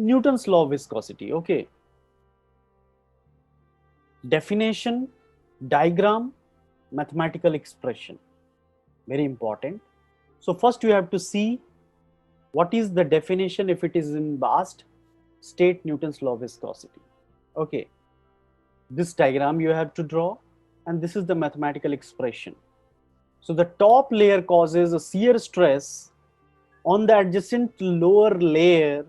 Newton's law of viscosity. Okay, definition, diagram, mathematical expression, very important. So first you have to see what is the definition. If it is in vast, state Newton's law of viscosity. Okay, this diagram you have to draw, and this is the mathematical expression. So the top layer causes a shear stress on the adjacent lower layer,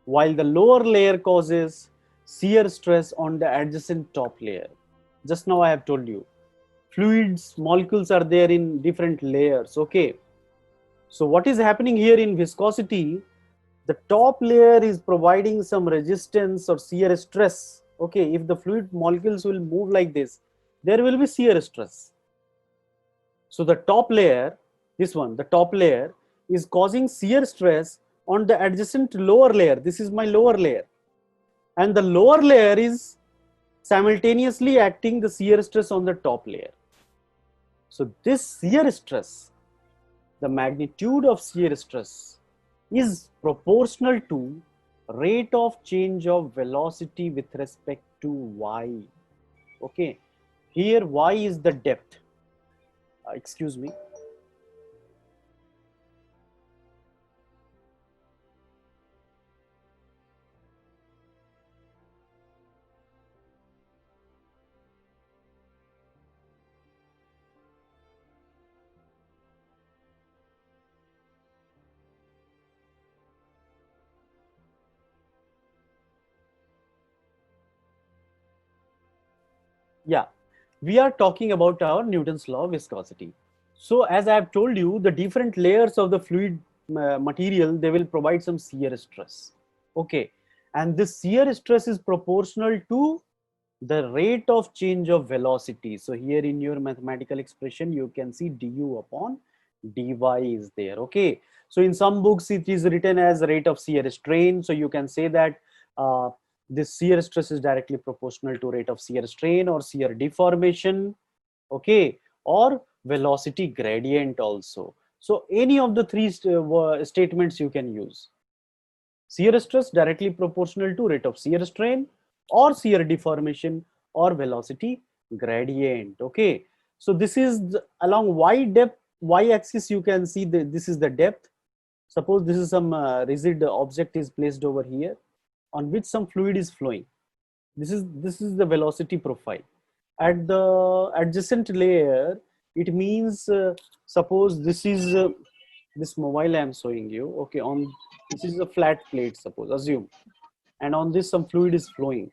while the lower layer causes shear stress on the adjacent top layer. Just now I have told you, fluids, molecules are there in different layers. Okay, so what is happening here in viscosity? The top layer is providing some resistance or shear stress. Okay, if the fluid molecules will move like this, there will be shear stress. So the top layer, this one, the top layer is causing shear stress on the adjacent lower layer. This is my lower layer, and the lower layer is simultaneously acting the shear stress on the top layer. So this shear stress, the magnitude of shear stress, is proportional to rate of change of velocity with respect to y. Okay, here y is the depth. Excuse me. Yeah, we are talking about our Newton's law of viscosity. So as I have told you, the different layers of the fluid material, they will provide some shear stress. Okay, and this shear stress is proportional to the rate of change of velocity. So here in your mathematical expression, you can see du upon dy is there. Okay, so in some books it is written as rate of shear strain. So you can say that uh, this shear stress is directly proportional to rate of shear strain or shear deformation. Okay, or velocity gradient also. So any of the three statements you can use. Shear stress directly proportional to rate of shear strain or shear deformation or velocity gradient. Okay, so this is along y depth, y axis. You can see this is the depth. Suppose this is some rigid object is placed over here on which some fluid is flowing. This is the velocity profile. At the adjacent layer, it means suppose this is this mobile I am showing you. Okay, on this is a flat plate, suppose, assume, and on this some fluid is flowing.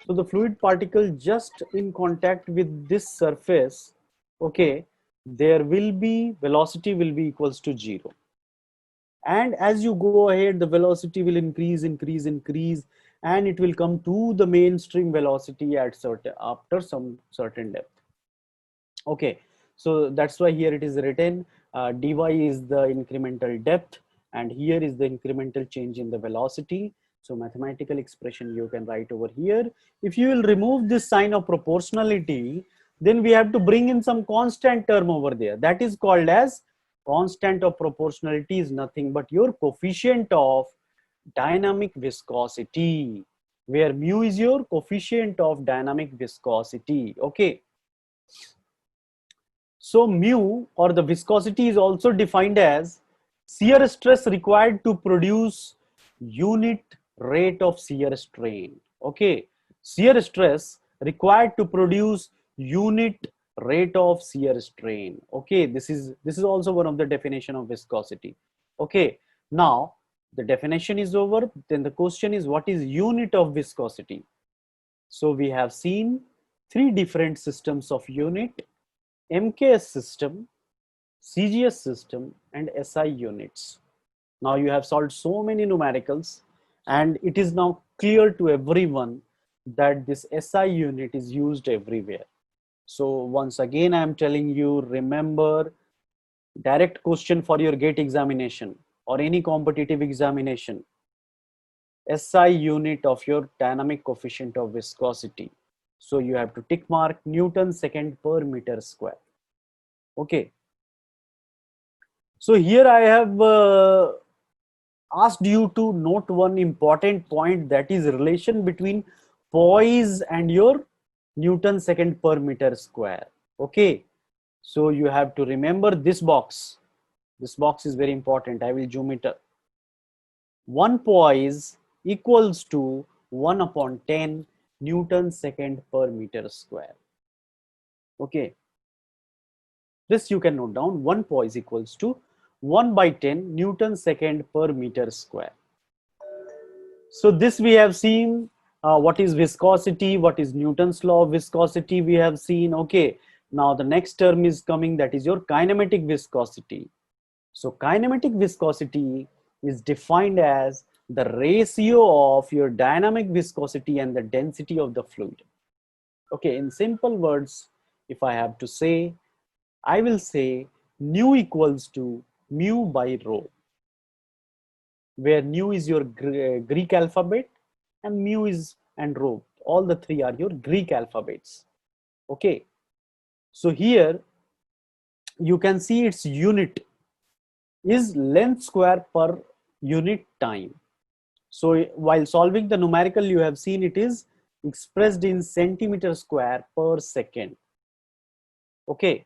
So the fluid particle just in contact with this surface, okay, there will be velocity will be equals to 0. And as you go ahead, the velocity will increase, and it will come to the mainstream velocity at certain after some certain depth. Okay, so that's why here it is written dy is the incremental depth, and here is the incremental change in the velocity. So mathematical expression you can write over here. If you will remove this sign of proportionality, then we have to bring in some constant term over there. That is called as constant of proportionality, is nothing but your coefficient of dynamic viscosity, where mu is your coefficient of dynamic viscosity. Okay, so mu or the viscosity is also defined as shear stress required to produce unit rate of shear strain. Okay, shear stress required to produce unit rate of shear strain. Okay, this is also one of the definition of viscosity. Okay, now the definition is over. Then the question is, what is unit of viscosity? So we have seen three different systems of unit: MKS system, CGS system, and SI units. Now you have solved so many numericals, and it is now clear to everyone that this SI unit is used everywhere. So once again, I am telling you, remember, direct question for your GATE examination or any competitive examination: SI unit of your dynamic coefficient of viscosity. So you have to tick mark Newton second per meter square. Okay, so here I have asked you to note one important point, that is relation between poise and your Newton second per meter square. Okay, so you have to remember this box. This box is very important. I will zoom it up. 1 poise equals to 1 upon 10 Newton second per meter square. Okay, this you can note down. 1 poise equals to 1 by 10 Newton second per meter square. So this we have seen, what is viscosity, what is Newton's law of viscosity we have seen. Okay, now the next term is coming, that is your kinematic viscosity. So kinematic viscosity is defined as the ratio of your dynamic viscosity and the density of the fluid. Okay, in simple words, if I have to say, I will say nu equals to mu by rho, where nu is your Greek alphabet and mu is and rho. All the three are your Greek alphabets. Okay, so here you can see its unit is length square per unit time. So while solving the numerical, you have seen it is expressed in centimeter square per second. Okay,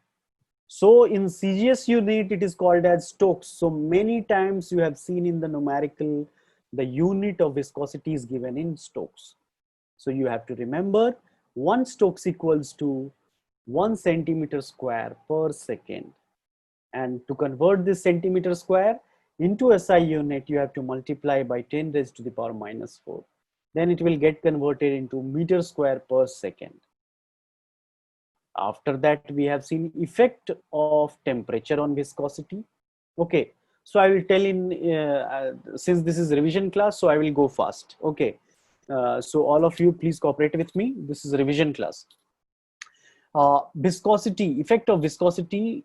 so in CGS unit, it is called as Stokes. So many times you have seen in the numerical, the unit of viscosity is given in Stokes. So you have to remember 1 Stokes equals to 1 centimeter square per second. And to convert this centimeter square into SI unit, you have to multiply by 10 raised to the power minus 4. Then it will get converted into meter square per second. After that, we have seen effect of temperature on viscosity. Okay, so I will tell in, since this is revision class, so I will go fast. Okay, so all of you please cooperate with me. This is a revision class. Viscosity, effect of viscosity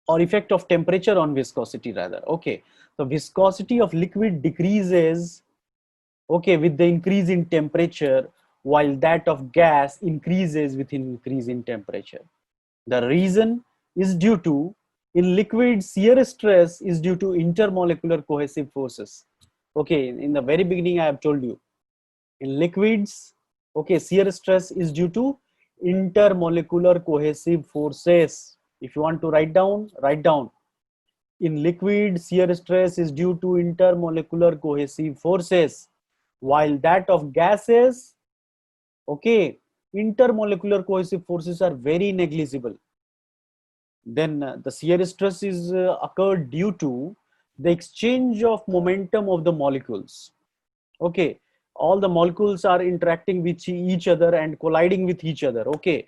or effect of temperature on viscosity rather. Okay, the viscosity of liquid decreases, okay, with the increase in temperature, while that of gas increases with increase in temperature. The reason is due to, in liquid, shear stress is due to intermolecular cohesive forces. Okay, in the very beginning I have told you, in liquids, okay, shear stress is due to intermolecular cohesive forces. If you want to write down, write down. In liquid, shear stress is due to intermolecular cohesive forces, while that of gases, okay, intermolecular cohesive forces are very negligible. Then the shear stress is occurred due to the exchange of momentum of the molecules. Okay, all the molecules are interacting with each other and colliding with each other. Okay,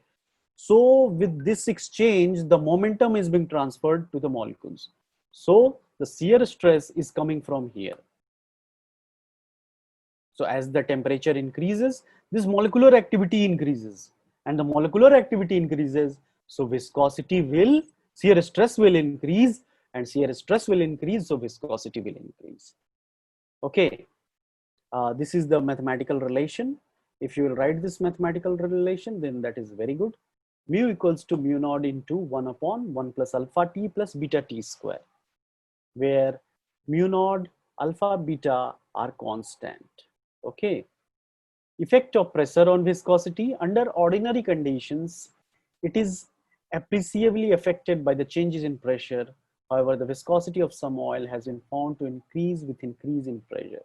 so with this exchange, the momentum is being transferred to the molecules. So the shear stress is coming from here. So as the temperature increases, this molecular activity increases, and the molecular activity increases, so viscosity will, shear stress will increase, and shear stress will increase, so viscosity will increase. Okay, this is the mathematical relation. If you will write this mathematical relation, then that is very good. Mu equals to mu naught into 1 upon 1 plus alpha t plus beta t square, where mu naught, alpha, beta are constant. Okay. Effect of pressure on viscosity. Under ordinary conditions, it is appreciably affected by the changes in pressure. However, the viscosity of some oil has been found to increase with increase in pressure.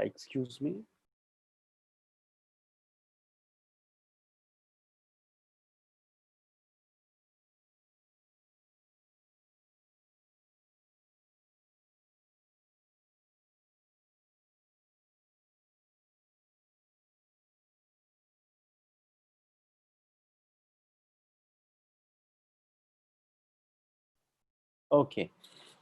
Excuse me. Okay.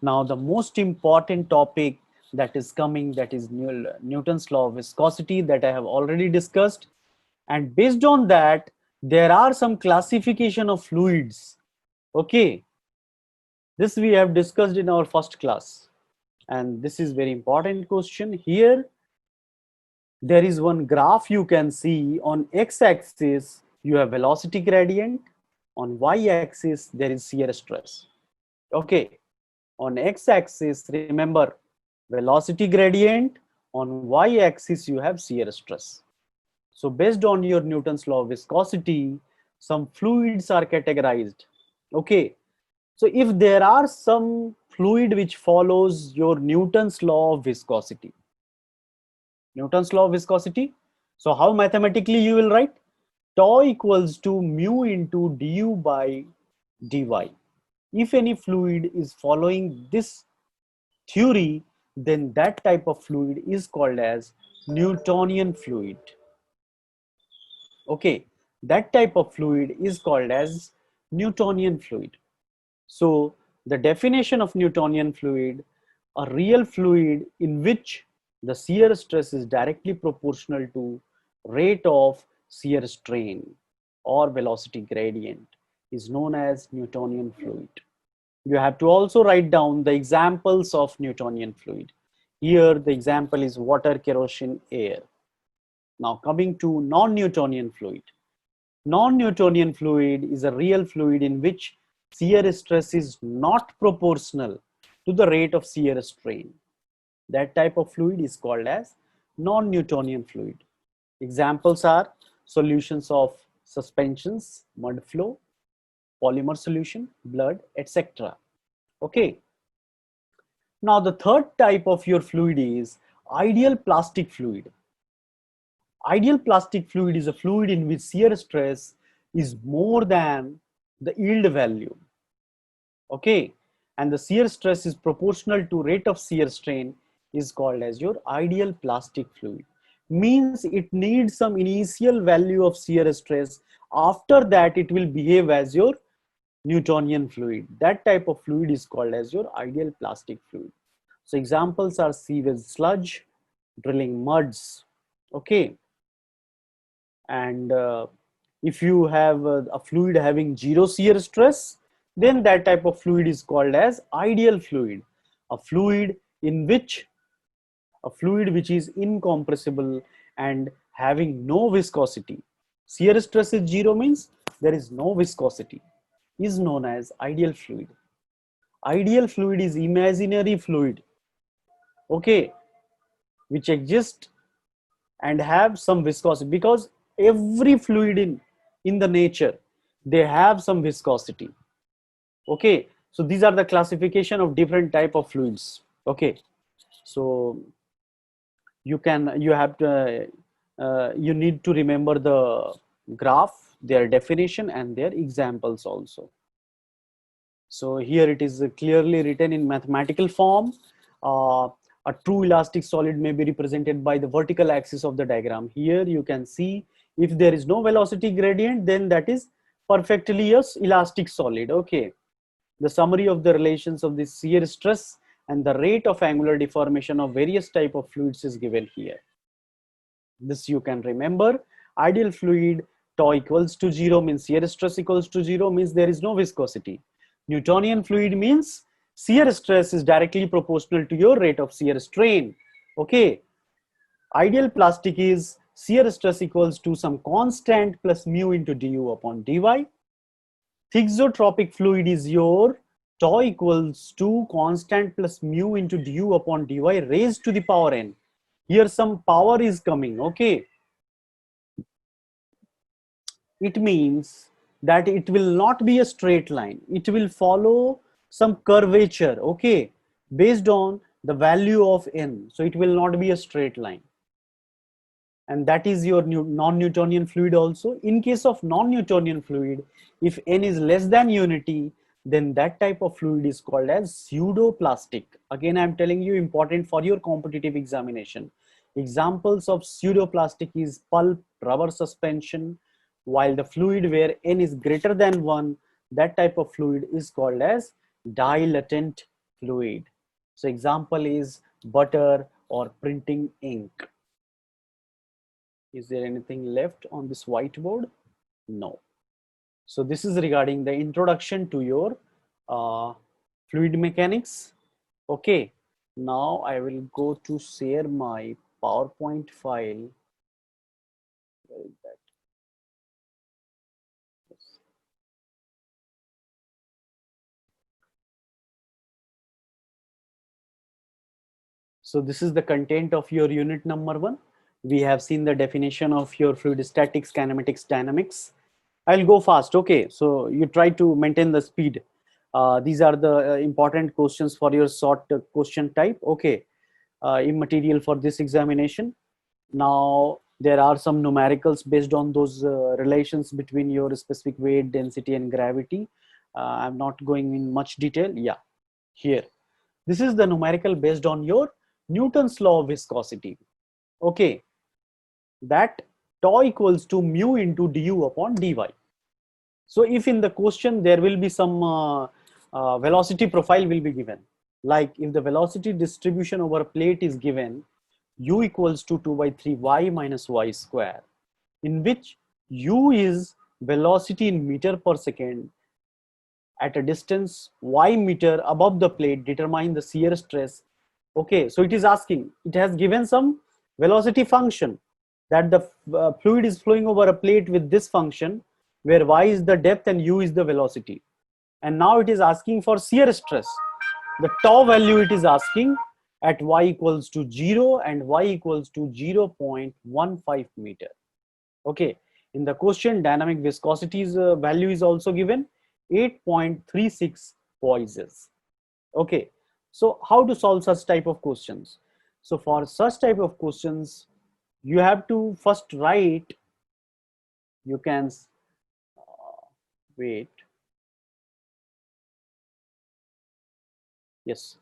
Now the most important topic that is coming, that is Newton's law of viscosity, that I have already discussed. And based on that, there are some classification of fluids. Okay. This we have discussed in our first class. And this is very important question. Here, there is one graph you can see. On x-axis, you have velocity gradient. On y-axis, there is shear stress. Okay. On x-axis, remember, velocity gradient. On y-axis, you have shear stress. So based on your Newton's law of viscosity, some fluids are categorized. Okay. So if there are some fluid which follows your Newton's law of viscosity, Newton's law of viscosity. So how mathematically you will write? Tau equals to mu into du by dy. If any fluid is following this theory, then that type of fluid is called as Newtonian fluid. Okay, that type of fluid is called as Newtonian fluid. So the definition of Newtonian fluid, a real fluid in which the shear stress is directly proportional to rate of shear strain or velocity gradient, is known as Newtonian fluid. You have to also write down the examples of Newtonian fluid. Here the example is water, kerosene, air. Now coming to non-Newtonian fluid. Non-Newtonian fluid is a real fluid in which shear stress is not proportional to the rate of shear strain. That type of fluid is called as non-Newtonian fluid. Examples are solutions of suspensions, mud flow, polymer solution, blood, etc. Okay. Now the third type of your fluid is ideal plastic fluid. Ideal plastic fluid is a fluid in which shear stress is more than the yield value. Okay, and the shear stress is proportional to rate of shear strain is called as your ideal plastic fluid. Means it needs some initial value of shear stress. After that, it will behave as your Newtonian fluid. That type of fluid is called as your ideal plastic fluid. So examples are sewage sludge, drilling muds. Okay, and if you have a fluid having zero shear stress, then that type of fluid is called as ideal fluid, a fluid in which a fluid which is incompressible and having no viscosity. Shear stress is zero means there is no viscosity, is known as ideal fluid. Ideal fluid is imaginary fluid, okay, which exists and have some viscosity, because every fluid in the nature, they have some viscosity. Okay, so these are the classification of different type of fluids. Okay, so you have to you need to remember the graph, their definition and their examples also. So here it is clearly written in mathematical form. Uh, a true elastic solid may be represented by the vertical axis of the diagram. Here you can see if there is no velocity gradient, then that is perfectly a elastic solid. Okay. The summary of the relations of the shear stress and the rate of angular deformation of various type of fluids is given here. This you can remember. Ideal fluid, tau equals to 0 means shear stress equals to 0 means there is no viscosity. Newtonian fluid means shear stress is directly proportional to your rate of shear strain. Okay. Ideal plastic is shear stress equals to some constant plus mu into du upon dy. Thixotropic fluid is your tau equals to constant plus mu into du upon dy raised to the power n. Here some power is coming. Okay. It means that it will not be a straight line. It will follow some curvature, okay, based on the value of n. So it will not be a straight line. And that is your non-Newtonian fluid also. In case of non-Newtonian fluid, if n is less than unity, then that type of fluid is called as pseudoplastic. Again, I'm telling you, important for your competitive examination. Examples of pseudoplastic is pulp, rubber suspension, while the fluid where n is greater than 1, that type of fluid is called as dilatant fluid. So example is butter or printing ink. Is there anything left on this whiteboard? No. So this is regarding the introduction to your fluid mechanics. Okay. Now I will go to share my PowerPoint file. Where is that? So this is the content of your unit number 1. We have seen the definition of your fluid statics, kinematics, dynamics. I'll go fast. Okay, so you try to maintain the speed. These are the important questions for your short question type. Okay, immaterial for this examination. Now there are some numericals based on those relations between your specific weight, density, and gravity. I'm not going in much detail. Yeah, here. This is the numerical based on your Newton's law of viscosity. Okay, that tau equals to mu into du upon dy. So if in the question there will be some velocity profile will be given, like if the velocity distribution over a plate is given, u equals to 2 by 3 y minus y square, in which u is velocity in meter per second at a distance y meter above the plate, determine the shear stress. Okay, so it is asking, it has given some velocity function that the fluid is flowing over a plate with this function where y is the depth and u is the velocity. And now it is asking for shear stress. The tau value it is asking at y equals to 0 and y equals to 0.15 meter. Okay, in the question dynamic viscosity's value is also given 8.36 poises. Okay, so how to solve such type of questions? So for such type of questions, you have to first write, you can wait, yes,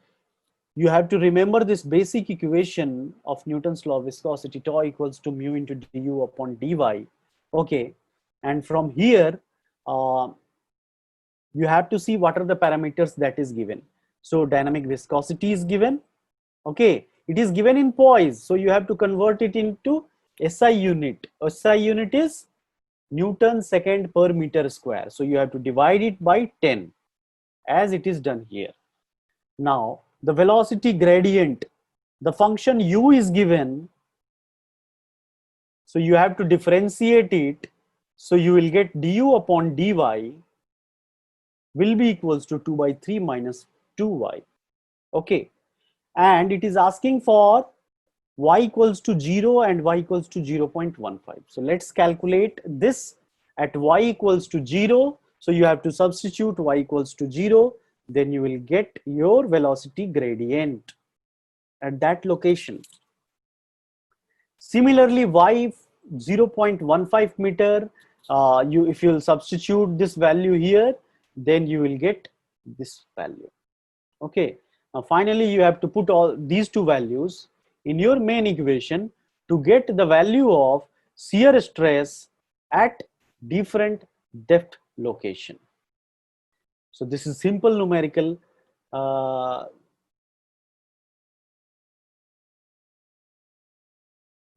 you have to remember this basic equation of Newton's law of viscosity, tau equals to mu into du upon dy. Okay, and from here you have to see what are the parameters that is given. So dynamic viscosity is given. Okay, it is given in poise, so you have to convert it into SI unit. SI unit is Newton second per meter square, so you have to divide it by 10 as it is done here. Now the velocity gradient, the function u is given, so you have to differentiate it, so you will get du upon dy will be equals to 2 by 3 minus 2y. Okay, and it is asking for y equals to 0 and y equals to 0.15. So let's calculate this at y equals to 0. So you have to substitute y equals to 0, then you will get your velocity gradient at that location. Similarly, y 0.15 meter, if you will substitute this value here, then you will get this value. Okay, now finally you have to put all these two values in your main equation to get the value of shear stress at different depth location. So this is simple numerical.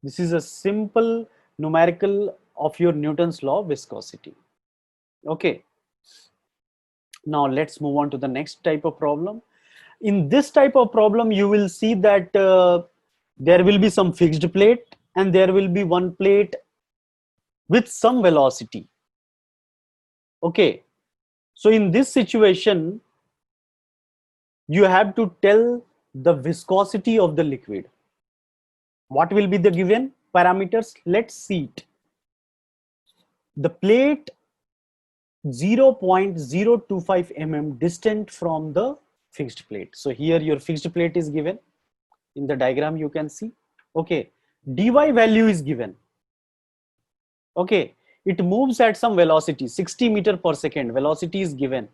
This is a simple numerical of your Newton's law of viscosity. Okay, now let's move on to the next type of problem. In this type of problem, you will see that there will be some fixed plate and there will be one plate with some velocity. Okay, so in this situation, you have to tell the viscosity of the liquid. What will be the given parameters? Let's see it. The plate 0.025 mm distant from the fixed plate. So here your fixed plate is given. In the diagram you can see. Okay, dy value is given. Okay, it moves at some velocity, 60 meter per second. Velocity is given.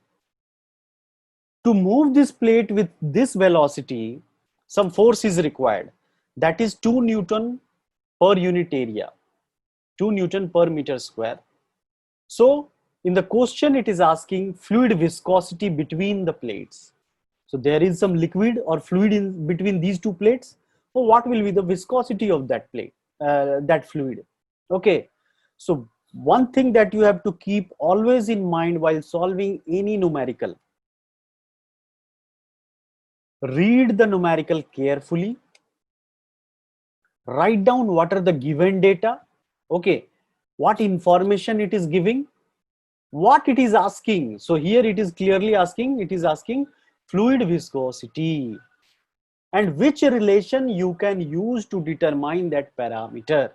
To move this plate with this velocity, some force is required. That is 2 Newton per unit area, 2 Newton per meter square. So in the question, it is asking fluid viscosity between the plates. So there is some liquid or fluid in between these two plates. So what will be the viscosity of that plate, that fluid? Okay, so one thing that you have to keep always in mind while solving any numerical, read the numerical carefully, write down what are the given data, okay, what information it is giving, what it is asking. So here it is clearly asking, it is asking fluid viscosity. and which relation you can use to determine that parameter.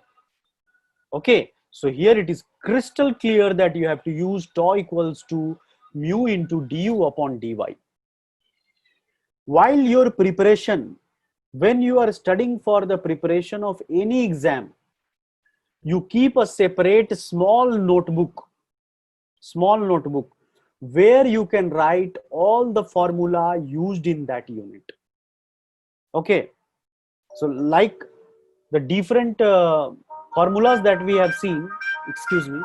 Okay, so here it is crystal clear that you have to use tau equals to mu into du upon dy. While your preparation, when you are studying for the preparation of any exam, you keep a separate small notebook where you can write all the formula used in that unit. Okay, so like the different formulas that we have seen, excuse me.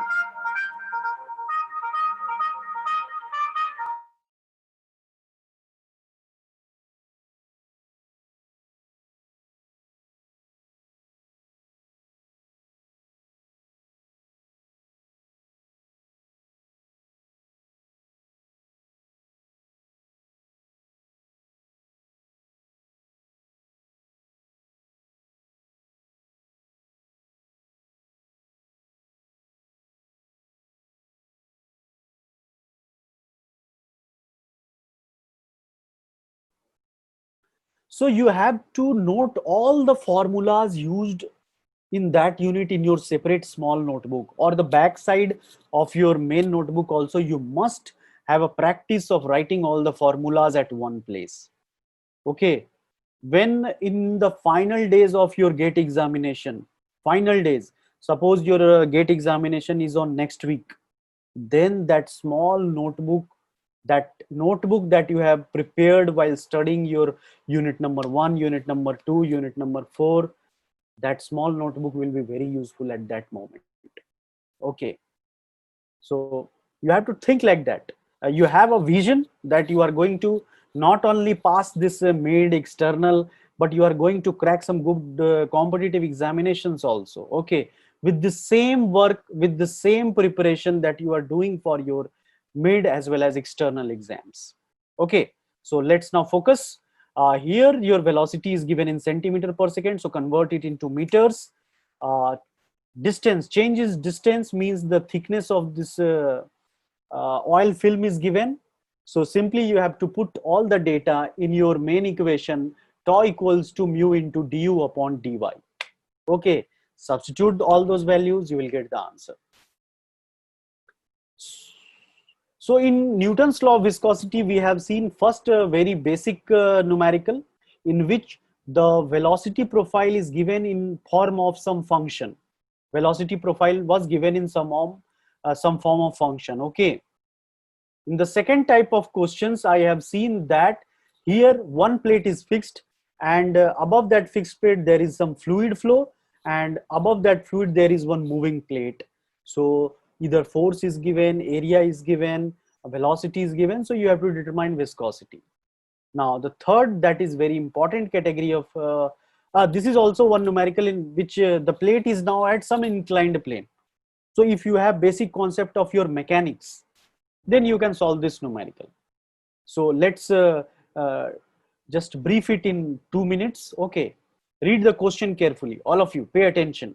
So you have to note all the formulas used in that unit in your separate small notebook, or the back side of your main notebook also. You must have a practice of writing all the formulas at one place. Okay, when in the final days of your gate examination, final days, suppose your gate examination is on next week, then that small notebook, that notebook that you have prepared while studying your unit number 1, unit number 2, unit number 4, that small notebook will be very useful at that moment. Okay, so you have to think like that. You have a vision that you are going to not only pass this made external, but you are going to crack some good competitive examinations also. Okay, with the same work, with the same preparation that you are doing for your mid as well as external exams. Okay, so let's now focus. Here your velocity is given in centimeter per second, so convert it into meters. uh, Distance, changes distance means the thickness of this oil film is given. So simply you have to put all the data in your main equation, tau equals to mu into du upon dy. Okay, substitute all those values, you will get the answer. So in Newton's law of viscosity, we have seen first a very basic numerical in which the velocity profile is given in form of some function. Velocity profile was given in some form of function. Okay. In the second type of questions, I have seen that here one plate is fixed, and above that fixed plate there is some fluid flow, and above that fluid there is one moving plate. So either force is given, area is given, velocity is given, so you have to determine viscosity. Now the third, that is very important category of this is also one numerical in which the plate is now at some inclined plane. So if you have basic concept of your mechanics, then you can solve this numerical. So let's just brief it in 2 minutes. Okay, read the question carefully, all of you pay attention.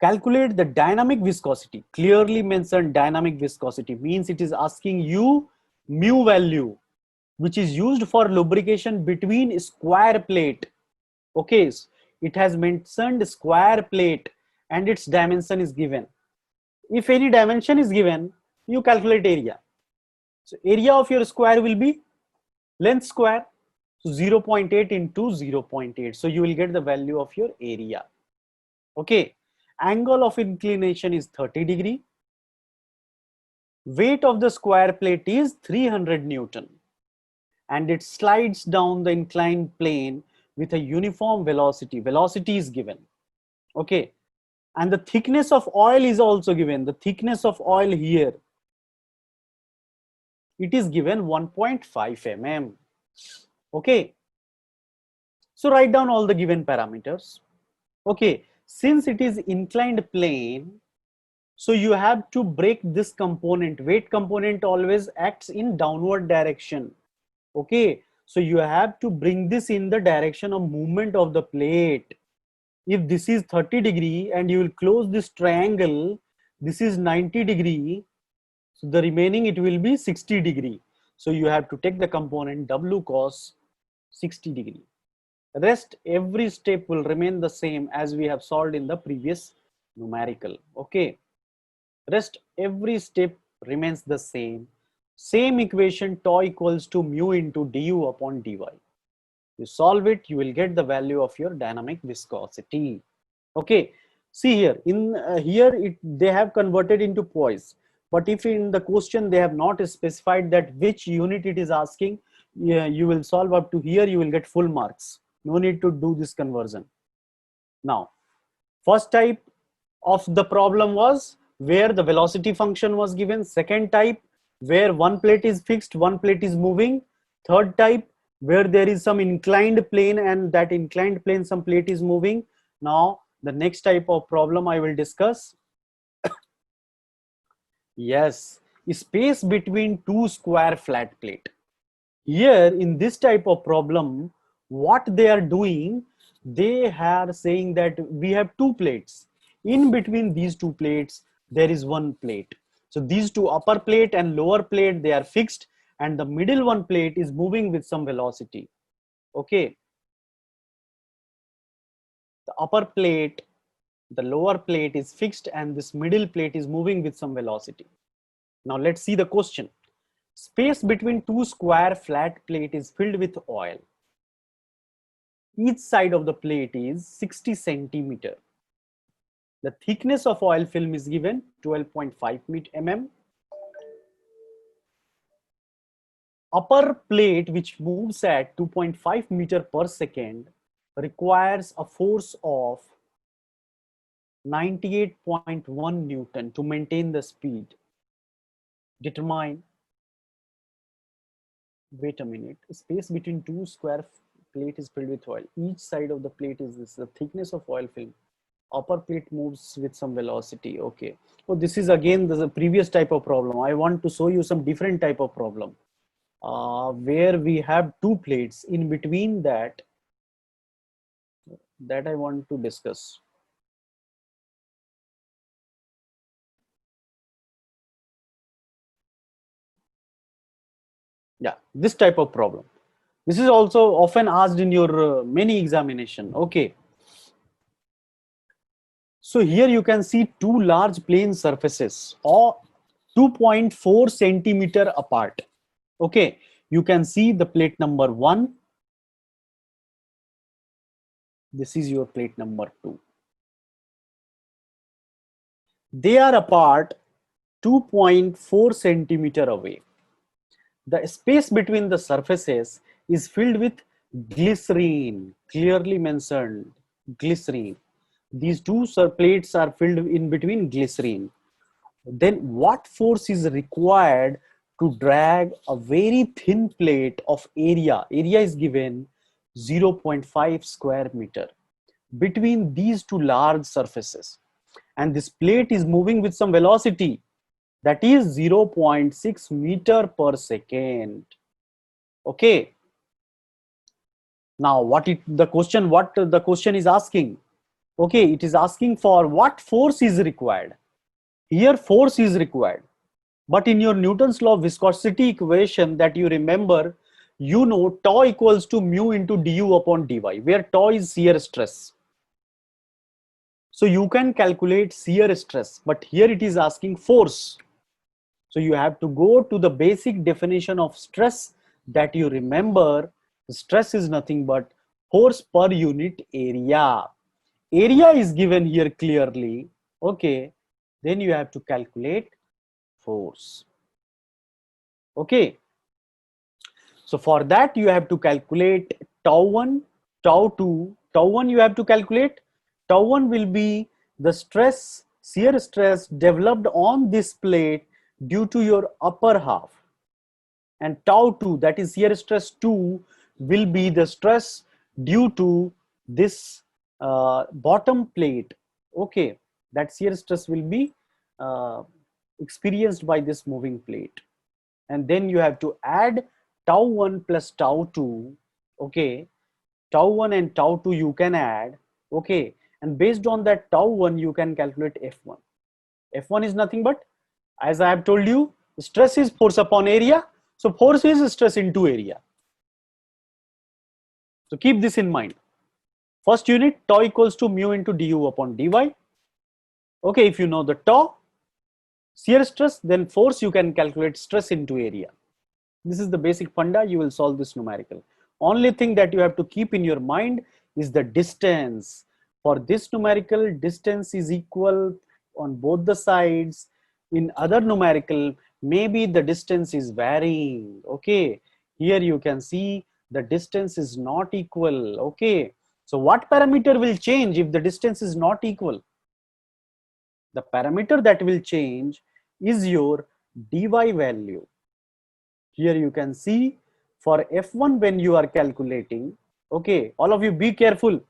Calculate the dynamic viscosity. Clearly mentioned dynamic viscosity means it is asking you mu value, which is used for lubrication between square plate. Okay, it has mentioned square plate and its dimension is given. If any dimension is given, you calculate area. So area of your square will be length square. So 0.8 into 0.8. So you will get the value of your area. Okay. Angle of inclination is 30 degree. Weight of the square plate is 300 Newton. And it slides down the inclined plane with a uniform velocity. Velocity is given. Okay. And the thickness of oil is also given. The thickness of oil here, it is given 1.5 mm. Okay. So write down all the given parameters. Okay. Since it is inclined plane, so you have to break this component. Weight component always acts in downward direction. Okay. So you have to bring this in the direction of movement of the plate. If this is 30 degree and you will close this triangle, this is 90 degree. So the remaining it will be 60 degree. So you have to take the component W cos 60 degree. Rest every step will remain the same as we have solved in the previous numerical. Okay, rest every step remains the same. Same equation, tau equals to mu into du upon dy. You solve it, you will get the value of your dynamic viscosity. Okay, see here in here they have converted into poise, but if in the question they have not specified that which unit it is asking, yeah, you will solve up to here, you will get full marks. No need to do this conversion. Now, first type of the problem was where the velocity function was given. Second type, where one plate is fixed, one plate is moving. Third type, where there is some inclined plane and that inclined plane some plate is moving. Now the next type of problem I will discuss. Yes, space between two square flat plate. Here in this type of problem, what they are doing, they are saying that we have two plates. In between these two plates, there is one plate. So these two, upper plate and lower plate, they are fixed, and the middle one plate is moving with some velocity. Okay. The upper plate, the lower plate is fixed, and this middle plate is moving with some velocity. Now let's see the question. Space between two square flat plate is filled with oil. Each side of the plate is 60 centimeter. The thickness of oil film is given 12.5 mm. Upper plate, which moves at 2.5 meter per second, requires a force of 98.1 Newton to maintain the speed. Determine, wait a minute, space between two square plate is filled with oil. Each side of the plate is this, the thickness of oil film. Upper plate moves with some velocity. Okay. So this is again the previous type of problem. I want to show you some different type of problem where we have two plates. In between that I want to discuss. Yeah, this type of problem. This is also often asked in your many examination. Okay. So here you can see two large plane surfaces or 2.4 centimeter apart. Okay, you can see the plate number 1. This is your plate number 2. They are apart 2.4 centimeter away. The space between the surfaces is filled with glycerine, clearly mentioned glycerine. These two plates are filled in between glycerine. Then what force is required to drag a very thin plate of area is given 0.5 square meter between these two large surfaces, and this plate is moving with some velocity that is 0.6 meter per second. Okay, now what the question is asking. Okay, it is asking for what force is required. Here force is required. But in your Newton's law of viscosity equation that you remember, you know tau equals to mu into du upon dy, where tau is shear stress. So you can calculate shear stress, but here it is asking force. So you have to go to the basic definition of stress that you remember. Stress is nothing but force per unit area. Area is given here clearly. Okay, then you have to calculate force. Okay, so for that you have to calculate tau 1, tau 2. Tau 1 you have to calculate. Tau 1 will be the stress, shear stress developed on this plate due to your upper half, and tau 2, that is shear stress 2, will be the stress due to this bottom plate. Okay, that shear stress will be experienced by this moving plate, and then you have to add tau 1 plus tau 2. Okay, tau 1 and tau 2 you can add. Okay, and based on that tau 1 you can calculate f1. F1 is nothing but, as I have told you, stress is force upon area, so force is stress into area. So keep this in mind. First unit, tau equals to mu into du upon dy. Okay, if you know the tau, shear stress, then force, you can calculate stress into area. This is the basic funda. You will solve this numerical. Only thing that you have to keep in your mind is the distance. For this numerical, distance is equal on both the sides. In other numerical, maybe the distance is varying. Okay, here you can see the distance is not equal. Okay, so what parameter will change if the distance is not equal? The parameter that will change is your dy value. Here you can see for F1 when you are calculating, okay, all of you be careful.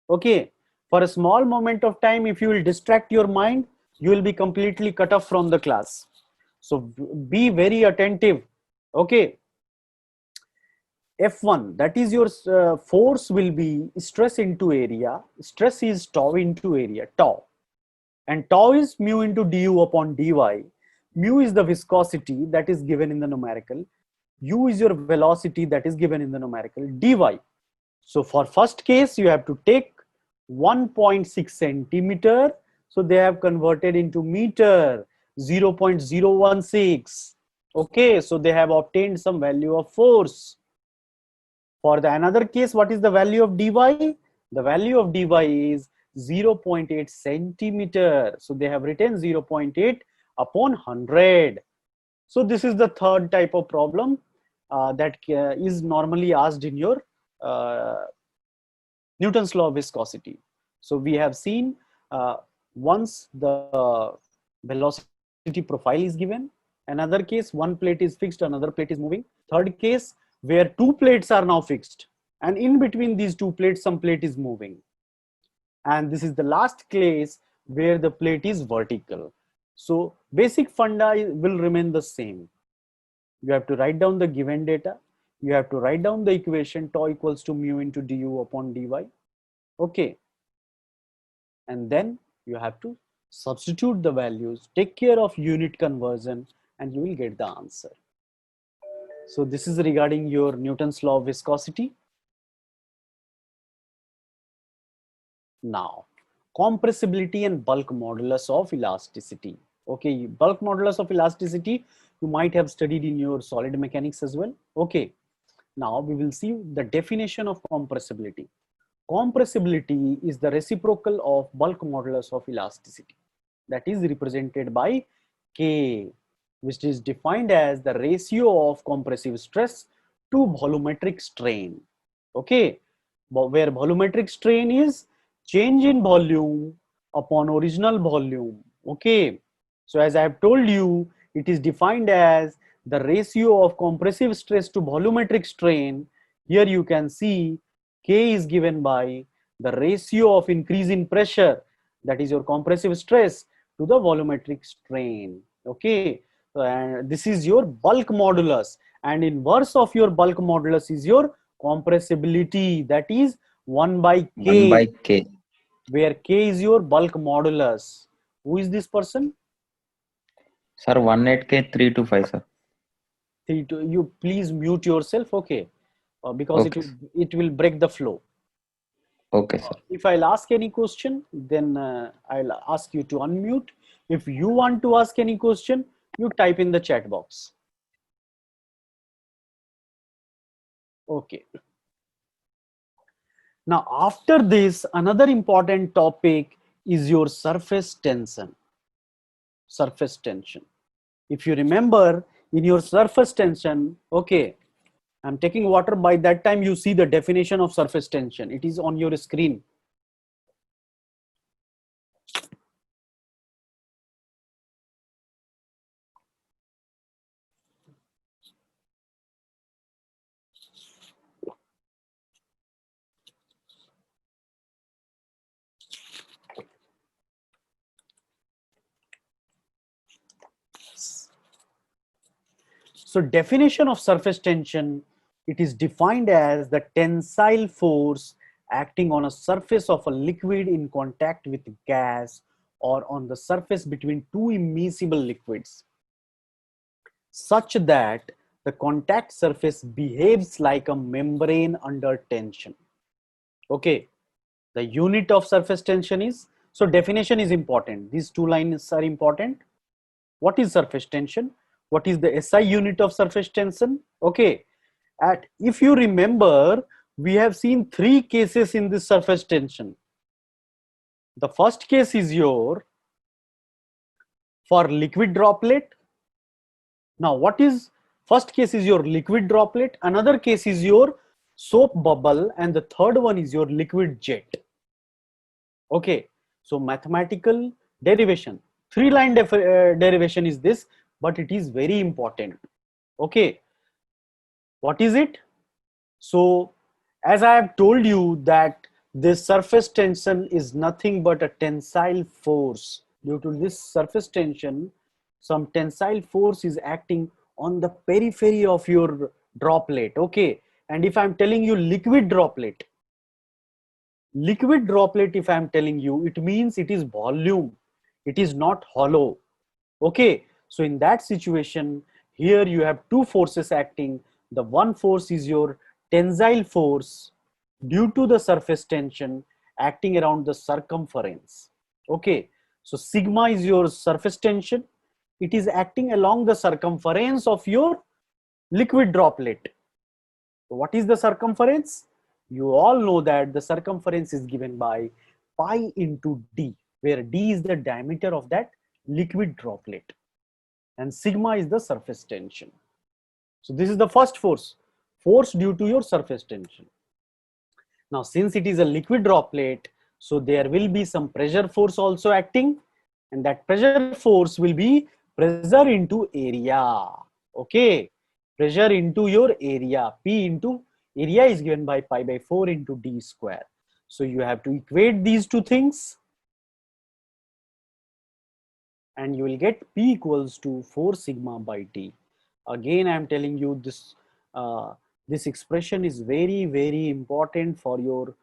Okay, for a small moment of time, if you will distract your mind, you will be completely cut off from the class. So be very attentive. Okay, F1, that is your force will be stress into area. Stress is tau into area, tau. And tau is mu into du upon dy. Mu is the viscosity that is given in the numerical. U is your velocity that is given in the numerical, dy. So for first case, you have to take 1.6 centimeter. So they have converted into meter, 0.016. Okay, so they have obtained some value of force. For the another case, what is the value of dy? The value of dy is 0.8 centimeter. So they have written 0.8 upon 100. So this is the third type of problem that is normally asked in your Newton's law of viscosity. So we have seen once the velocity profile is given, another case one plate is fixed, another plate is moving. Third case where two plates are now fixed and in between these two plates some plate is moving. And this is the last case where the plate is vertical. So basic funda will remain the same. You have to write down the given data. You have to write down the equation tau equals to mu into du upon dy. Okay. And then you have to substitute the values, take care of unit conversion, and you will get the answer. So this is regarding your Newton's law of viscosity. Now, compressibility and bulk modulus of elasticity. Okay, bulk modulus of elasticity, you might have studied in your solid mechanics as well. Okay, now we will see the definition of compressibility. Compressibility is the reciprocal of bulk modulus of elasticity, that is represented by K, which is defined as the ratio of compressive stress to volumetric strain. Okay, where volumetric strain is change in volume upon original volume. Okay, so as I have told you, it is defined as the ratio of compressive stress to volumetric strain. Here you can see K is given by the ratio of increase in pressure, that is your compressive stress, to the volumetric strain. Okay, and this is your bulk modulus, and inverse of your bulk modulus is your compressibility, that is 1 by One K, by K. where K is your bulk modulus. Who is this person? Sir, 18K 325, sir. You please mute yourself, okay, because Okay. it will break the flow. Okay, sir. If I'll ask any question, then I'll ask you to unmute. If you want to ask any question, you type in the chat box. Okay. Now, after this, another important topic is your surface tension. Surface tension. If you remember in your surface tension, okay, I'm taking water. By that time, you see the definition of surface tension. It is on your screen. So definition of surface tension, it is defined as the tensile force acting on a surface of a liquid in contact with gas or on the surface between two immiscible liquids, such that the contact surface behaves like a membrane under tension. Okay, the unit of surface tension is, so definition is important. These two lines are important. What is surface tension? What is the SI unit of surface tension? Okay, if you remember, we have seen three cases in this surface tension. The first case is your for liquid droplet. Now, what is first case is your liquid droplet, another case is your soap bubble, and the third one is your liquid jet. Okay, so mathematical derivation, three-line derivation is this, but it is very important. Okay, what is it? So, as I have told you that this surface tension is nothing but a tensile force. Due to this surface tension, some tensile force is acting on the periphery of your droplet. Okay, and if I'm telling you liquid droplet, if I'm telling you, it means it is volume, it is not hollow. Okay, so in that situation, here you have two forces acting. The one force is your tensile force due to the surface tension acting around the circumference. Okay, so sigma is your surface tension. It is acting along the circumference of your liquid droplet. So what is the circumference? You all know that the circumference is given by pi into d, where d is the diameter of that liquid droplet and sigma is the surface tension. So this is the first force due to your surface tension. Now, since it is a liquid droplet, so there will be some pressure force also acting, and that pressure force will be pressure into area. Okay, pressure into your area. P into area is given by pi by 4 into d square. So you have to equate these two things, and you will get P equals to 4 sigma by d. Again, I am telling you this. This expression is very, very important for your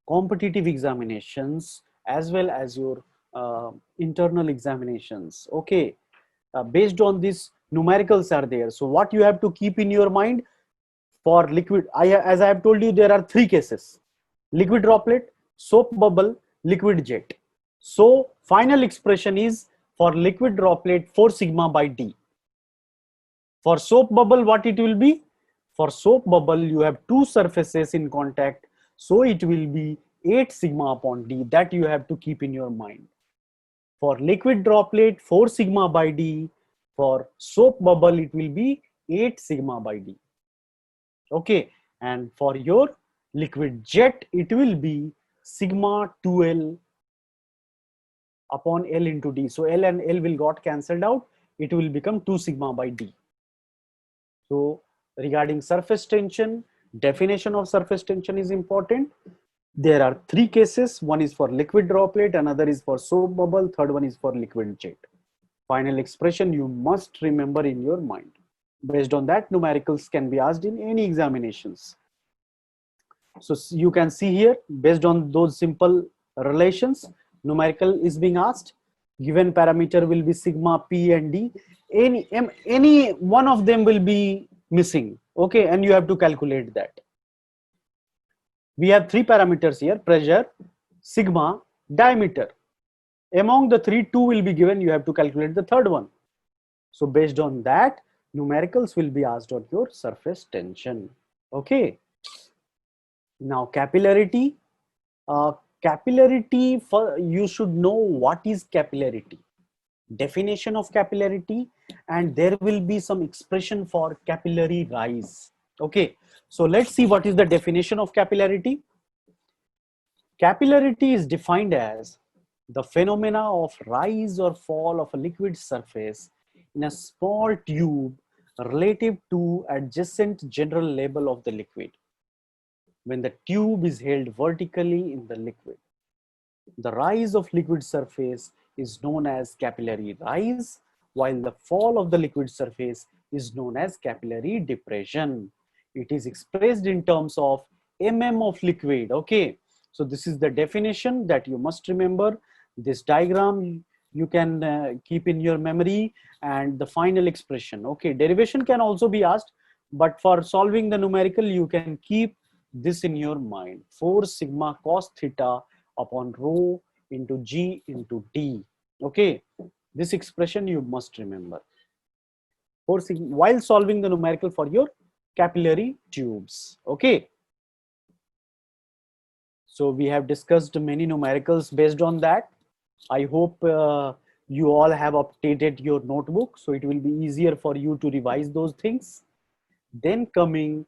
competitive examinations as well as your internal examinations. Okay, based on this, numericals are there. So what you have to keep in your mind for liquid, as I have told you, there are three cases: liquid droplet, soap bubble, liquid jet. So final expression is for liquid droplet 4 sigma by d. For soap bubble, what it will be? For soap bubble, you have two surfaces in contact, so it will be 8 sigma upon d. That you have to keep in your mind. For liquid droplet, 4 sigma by d. For soap bubble, it will be 8 sigma by d. Okay, and for your liquid jet, it will be sigma 2l upon L into d. So L and L will got cancelled out. It will become 2 sigma by d. So regarding surface tension, definition of surface tension is important. There are three cases. One is for liquid droplet, another is for soap bubble, third one is for liquid jet. Final expression you must remember in your mind. Based on that, numericals can be asked in any examinations. So you can see here, based on those simple relations, numerical is being asked. Given parameter will be sigma, P and D. Any one of them will be missing. Okay, and you have to calculate that. We have three parameters here: pressure, sigma, diameter. Among the three, two will be given. You have to calculate the third one. So based on that, numericals will be asked on your surface tension. Okay. Now capillarity. Capillarity, you should know what is capillarity, definition of capillarity, and there will be some expression for capillary rise. Okay, so let's see what is the definition of capillarity. Capillarity is defined as the phenomena of rise or fall of a liquid surface in a small tube relative to adjacent general label of the liquid when the tube is held vertically in the liquid. The rise of liquid surface is known as capillary rise, while the fall of the liquid surface is known as capillary depression. It is expressed in terms of mm of liquid. Okay, so this is the definition that you must remember. This diagram you can keep in your memory, and the final expression. Okay, derivation can also be asked, but for solving the numerical, you can keep this in your mind: 4 sigma cos theta upon rho into g into d. Okay, this expression you must remember for while solving the numerical for your capillary tubes. Okay, so we have discussed many numericals based on that. I hope you all have updated your notebook, so it will be easier for you to revise those things. Then coming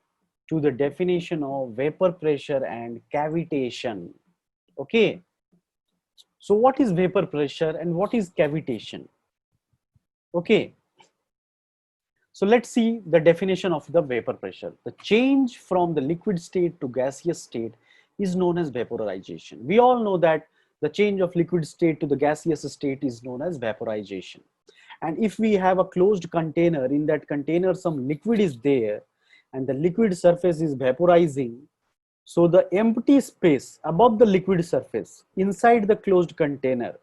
to the definition of vapor pressure and cavitation. Okay, so what is vapor pressure and what is cavitation? Okay, so let's see the definition of the vapor pressure. The change from the liquid state to gaseous state is known as vaporization. We all know that the change of liquid state to the gaseous state is known as vaporization. And if we have a closed container, in that container some liquid is there and the liquid surface is vaporizing, so the empty space above the liquid surface inside the closed container,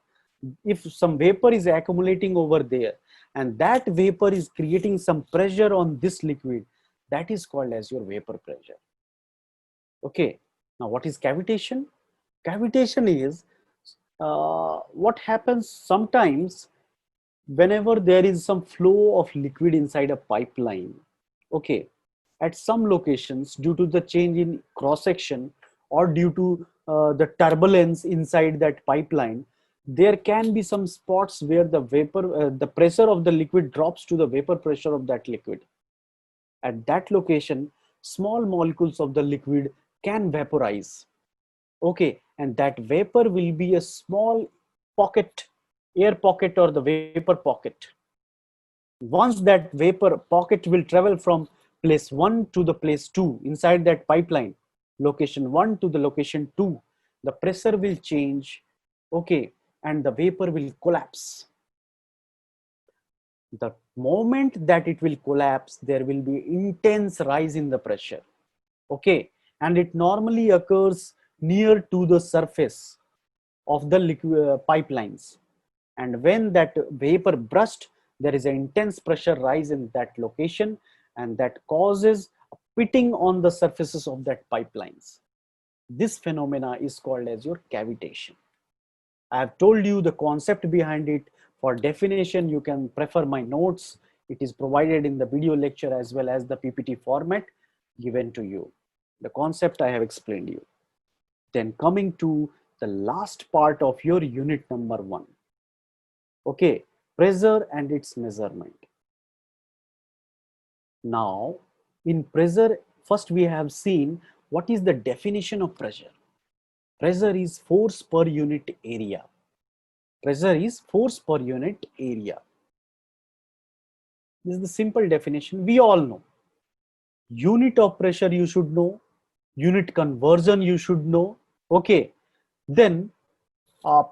if some vapor is accumulating over there and that vapor is creating some pressure on this liquid, that is called as your vapor pressure. Okay, now what is cavitation? Cavitation is what happens sometimes whenever there is some flow of liquid inside a pipeline. Okay, at some locations, due to the change in cross section or due to the turbulence inside that pipeline, there can be some spots where the vapor the pressure of the liquid drops to the vapor pressure of that liquid. At that location, small molecules of the liquid can vaporize. Okay, and that vapor will be a small pocket, air pocket or the vapor pocket. Once that vapor pocket will travel from place 1 to the place 2 inside that pipeline, location 1 to the location 2, the pressure will change. Okay, and the vapor will collapse. The moment that it will collapse, there will be intense rise in the pressure. Okay, and it normally occurs near to the surface of the liquid pipelines. And when that vapor burst, there is an intense pressure rise in that location, and that causes a pitting on the surfaces of that pipelines. This phenomena is called as your cavitation. I have told you the concept behind it. For definition, you can prefer my notes. It is provided in the video lecture as well as the PPT format given to you. The concept I have explained you. Then coming to the last part of your unit number 1. Okay, pressure and its measurement. Now, in pressure, first we have seen what is the definition of pressure. Pressure is force per unit area. Pressure is force per unit area. This is the simple definition. We all know. Unit of pressure you should know. Unit conversion you should know. Okay. Then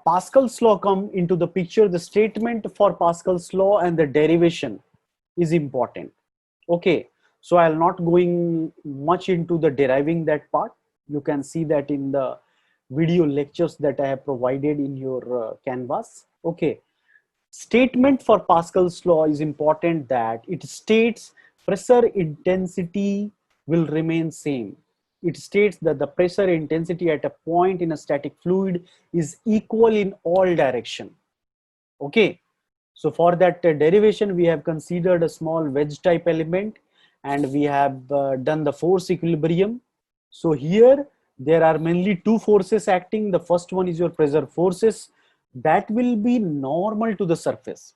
Pascal's law come into the picture. The statement for Pascal's law and the derivation is important. Okay. So I'll not going much into the deriving that part. You can see that in the video lectures that I have provided in your canvas. Okay. Statement for Pascal's law is important, that it states pressure intensity will remain same. It states that the pressure intensity at a point in a static fluid is equal in all direction. Okay, so for that derivation, we have considered a small wedge type element, and we have done the force equilibrium. So here there are mainly two forces acting. The first one is your pressure forces that will be normal to the surface.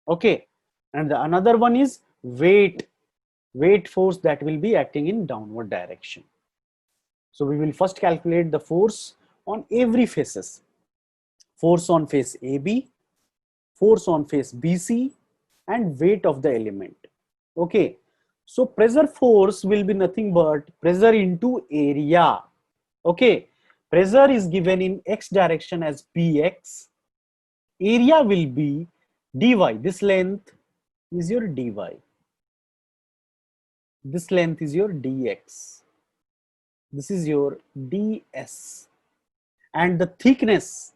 Okay, and the another one is weight force that will be acting in downward direction. So we will first calculate the force on every faces. Force on face AB, force on face BC, and weight of the element. Okay, so pressure force will be nothing but pressure into area. Okay, pressure is given in x direction as px. Area will be dy. This length is your dy. This length is your dx. This is your ds. And the thickness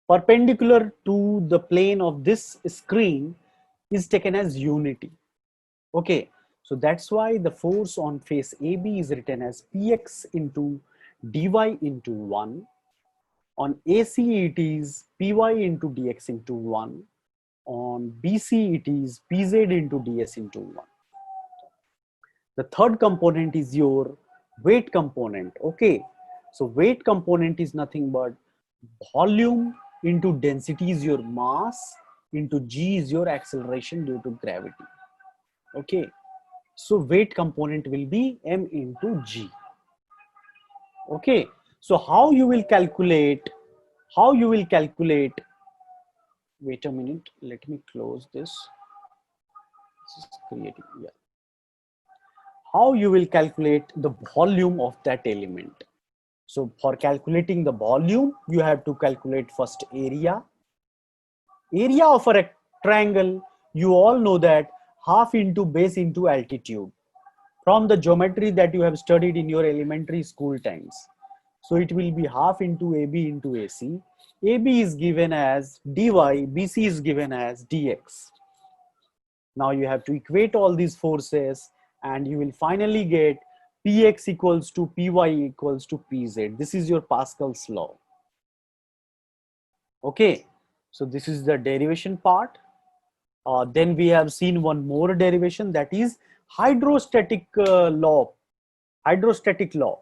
perpendicular to the plane of this screen is taken as unity. Okay, so that's why the force on face AB is written as Px into dy into 1. On AC it is Py into dx into 1. On BC it is Pz into ds into 1. The third component is your weight component. Okay, so weight component is nothing but volume into density is your mass into g is your acceleration due to gravity. Okay, so weight component will be m into g. Okay, so how you will calculate, wait a minute, let me close this. This is creating, yeah. How you will calculate the volume of that element. So for calculating the volume, you have to calculate first area. Area of a rectangle, you all know that half into base into altitude from the geometry that you have studied in your elementary school times. So it will be half into AB into AC. AB is given as dy, BC is given as dx. Now you have to equate all these forces and you will finally get Px equals to Py equals to Pz. This is your Pascal's law. Okay, so this is the derivation part. Then we have seen one more derivation, that is hydrostatic law. Hydrostatic law.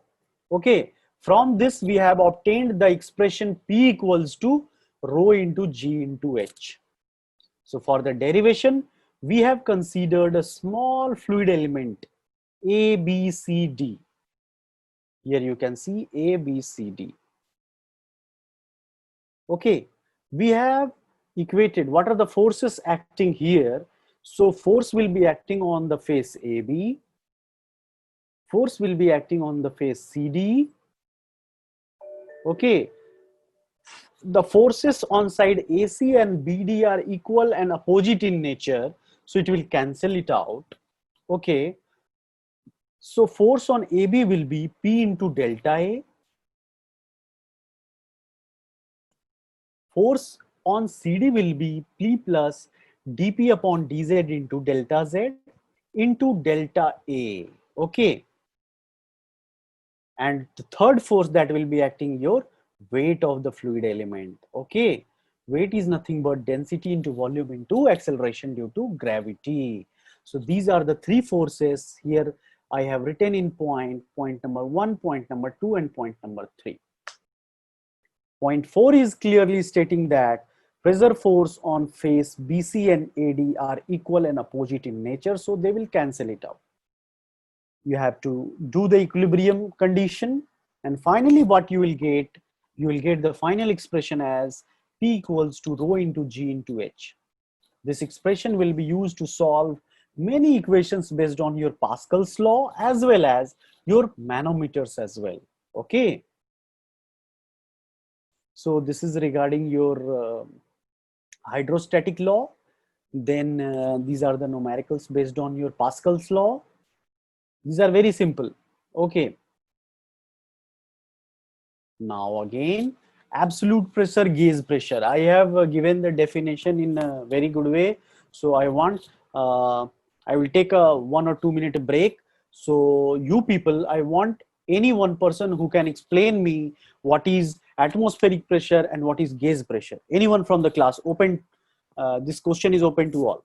Okay, from this we have obtained the expression P equals to rho into G into H. So for the derivation, we have considered a small fluid element A, B, C, D. Here you can see A, B, C, D. Okay, we have equated what are the forces acting here. So force will be acting on the face AB, force will be acting on the face CD. Okay, the forces on side AC and BD are equal and opposite in nature, so it will cancel it out. Okay, so force on AB will be P into delta A. Force on CD will be P plus dP upon dz into delta Z into delta A. Okay, and the third force that will be acting your weight of the fluid element. Okay, weight is nothing but density into volume into acceleration due to gravity. So these are the three forces. Here I have written in point number 1, point number 2, and point number 3. Point 4 is clearly stating that pressure force on face BC and AD are equal and opposite in nature, so they will cancel it out. You have to do the equilibrium condition, and finally what you will get the final expression as P equals to rho into G into H. This expression will be used to solve many equations based on your Pascal's law as well as your manometers as well. Okay, so this is regarding your hydrostatic law. Then these are the numericals based on your Pascal's law. These are very simple. Okay, now again, absolute pressure, gauge pressure. I have given the definition in a very good way. So I will take a 1 or 2 minute break. So you people, I want any one person who can explain me what is atmospheric pressure and what is gauge pressure. Anyone from the class, open, this question is open to all.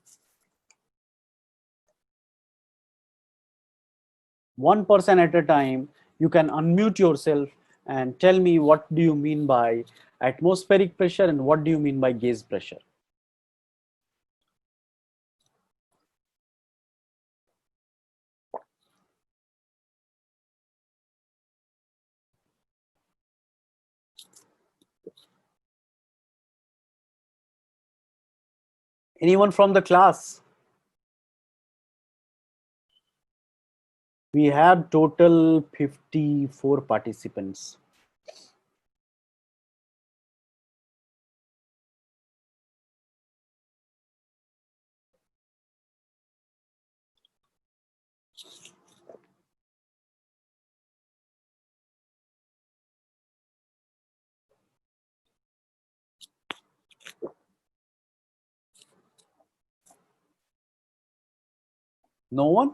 One person at a time. You can unmute yourself and tell me what do you mean by atmospheric pressure and what do you mean by gauge pressure. Anyone from the class? We have total 54 participants. No one?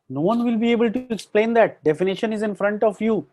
No one will be able to explain that. Definition is in front of you.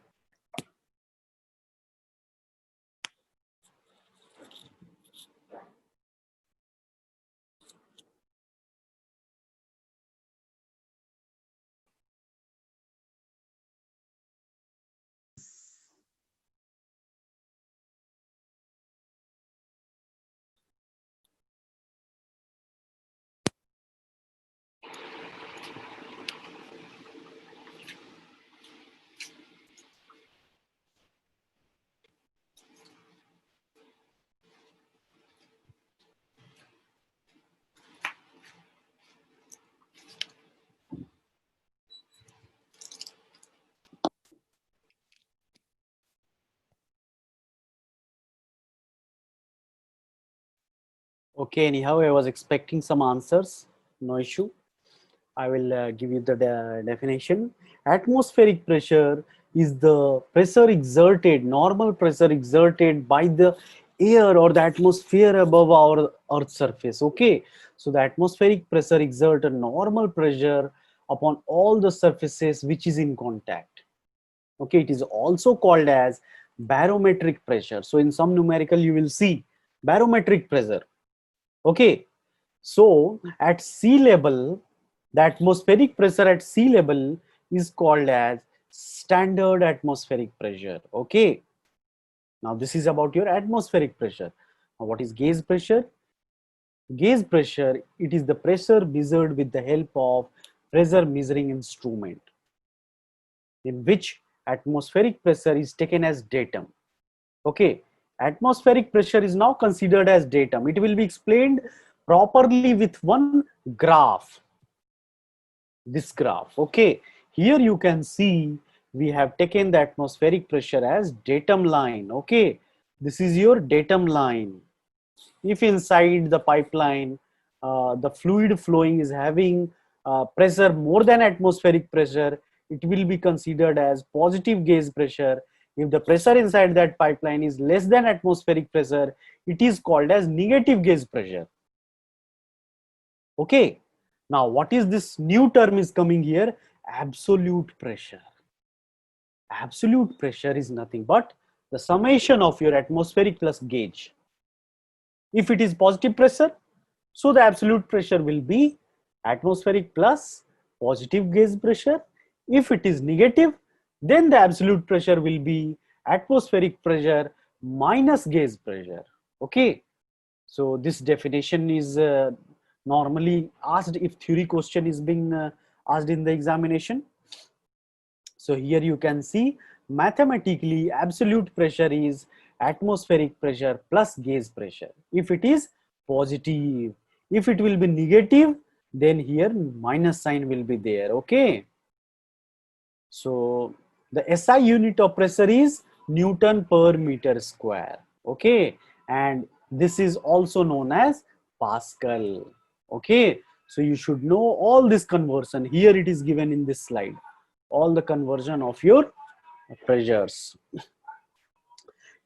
Okay, anyhow, I was expecting some answers. No issue. I will give you the definition. Atmospheric pressure is the pressure exerted, normal pressure exerted by the air or the atmosphere above our Earth's surface. Okay, so the atmospheric pressure exert a normal pressure upon all the surfaces which is in contact. Okay, it is also called as barometric pressure. So in some numerical you will see barometric pressure. Okay, so at sea level, the atmospheric pressure at sea level is called as standard atmospheric pressure. Okay, now this is about your atmospheric pressure. Now what is gauge pressure? Gauge pressure, it is the pressure measured with the help of pressure measuring instrument, in which atmospheric pressure is taken as datum. Okay, atmospheric pressure is now considered as datum. It will be explained properly with one graph. This graph. Okay, here you can see we have taken the atmospheric pressure as datum line. Okay, this is your datum line. If inside the pipeline the fluid flowing is having pressure more than atmospheric pressure, it will be considered as positive gauge pressure. If the pressure inside that pipeline is less than atmospheric pressure, it is called as negative gauge pressure. Okay, now what is this new term is coming here? Absolute pressure. Absolute pressure is nothing but the summation of your atmospheric plus gauge. If it is positive pressure, so the absolute pressure will be atmospheric plus positive gauge pressure. If it is negative, then the absolute pressure will be atmospheric pressure minus gauge pressure. Okay, so this definition is normally asked if theory question is being asked in the examination. So here you can see mathematically absolute pressure is atmospheric pressure plus gauge pressure. If it is positive, if it will be negative, then here minus sign will be there. Okay. So the SI unit of pressure is Newton per meter square. Okay. And this is also known as Pascal. Okay. So you should know all this conversion. Here it is given in this slide. All the conversion of your pressures.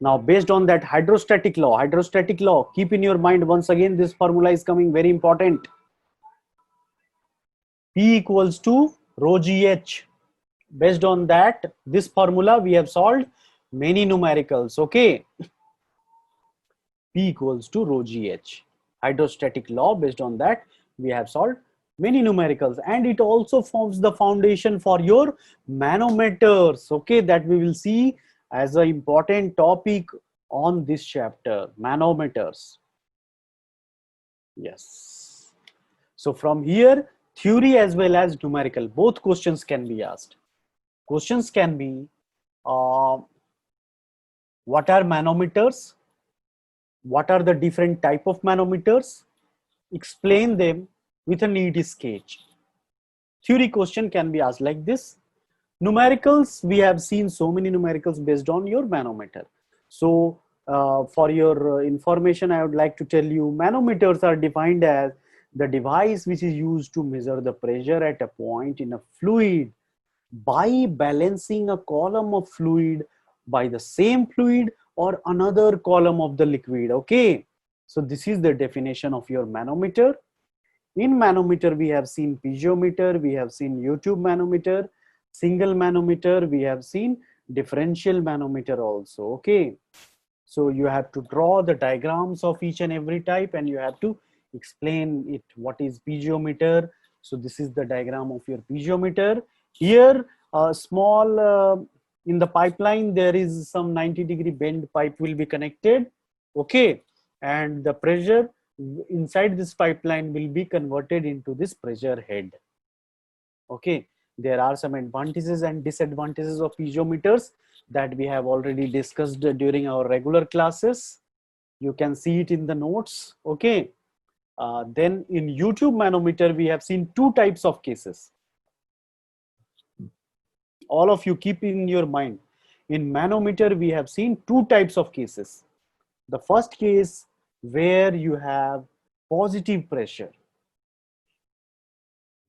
Now, based on that hydrostatic law, keep in your mind once again, this formula is coming very important. P equals to rho GH. Based on that, this formula we have solved many numericals. Okay. P equals to rho GH. Hydrostatic law, based on that, we have solved many numericals, and it also forms the foundation for your manometers. Okay, that we will see as an important topic on this chapter, manometers. Yes. So from here, theory as well as numerical, both questions can be asked. Questions can be, what are manometers? What are the different type of manometers? Explain them with a neat sketch. Theory question can be asked like this. Numericals, we have seen so many numericals based on your manometer. So for your information, I would like to tell you manometers are defined as the device which is used to measure the pressure at a point in a fluid by balancing a column of fluid by the same fluid or another column of the liquid. Okay, so this is the definition of your manometer. In manometer, we have seen piezometer, we have seen U-tube manometer, single manometer, we have seen differential manometer also. Okay. So you have to draw the diagrams of each and every type, and you have to explain it. What is piezometer? So this is the diagram of your piezometer. Here, a small in the pipeline, there is some 90-degree bend pipe will be connected. Okay. And the pressure inside this pipeline will be converted into this pressure head. Okay. There are some advantages and disadvantages of piezometers that we have already discussed during our regular classes. You can see it in the notes. Okay. Then in U-tube manometer, we have seen two types of cases. All of you keep in your mind. In manometer, we have seen two types of cases. The first case where you have positive pressure.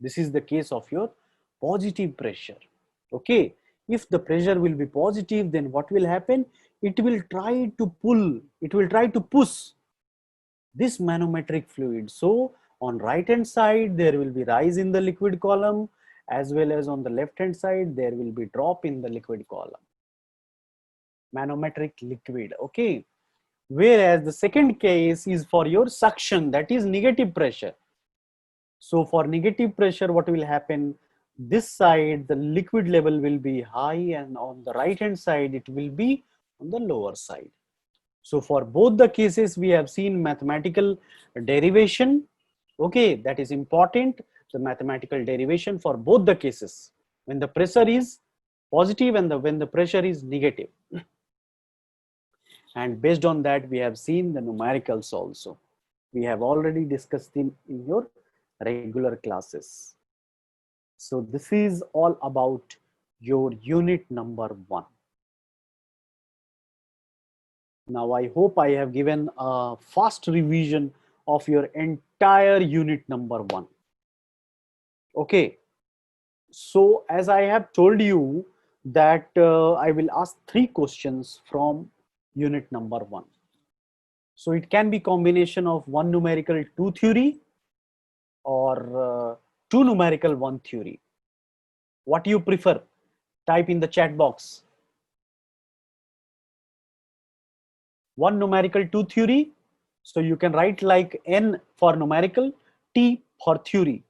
This is the case of your positive pressure. Okay. If the pressure will be positive, then what will happen? It will try to pull, it will try to push this manometric fluid. So on right hand side, there will be rise in the liquid column, as well as on the left hand side, there will be drop in the liquid column. Manometric liquid. Okay. Whereas the second case is for your suction, that is negative pressure. So for negative pressure, what will happen? This side, the liquid level will be high, and on the right hand side, it will be on the lower side. So for both the cases, we have seen mathematical derivation. Okay, that is important. The mathematical derivation for both the cases, when the pressure is positive and when the pressure is negative. And based on that, we have seen the numericals also. We have already discussed in your regular classes. So this is all about your unit number 1. Now I hope I have given a fast revision of your entire unit number 1. Okay. So as I have told you that I will ask 3 questions from unit number 1. So it can be combination of 1 numerical 2 theory or 2 numerical 1 theory. What do you prefer? Type in the chat box. 1 numerical 2 theory. So you can write like N for numerical, T for theory.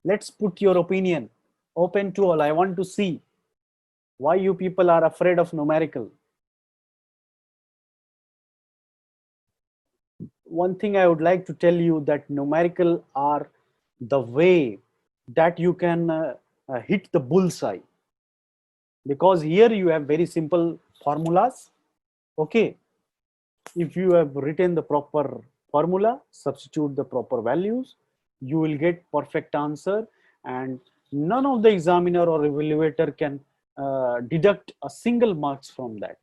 Let's put your opinion open to all. I want to see why you people are afraid of numerical. One thing I would like to tell you that numerical are the way that you can hit the bullseye, because here you have very simple formulas. Okay. If you have written the proper formula, substitute the proper values, you will get perfect answer, and none of the examiner or evaluator can deduct a single marks from that.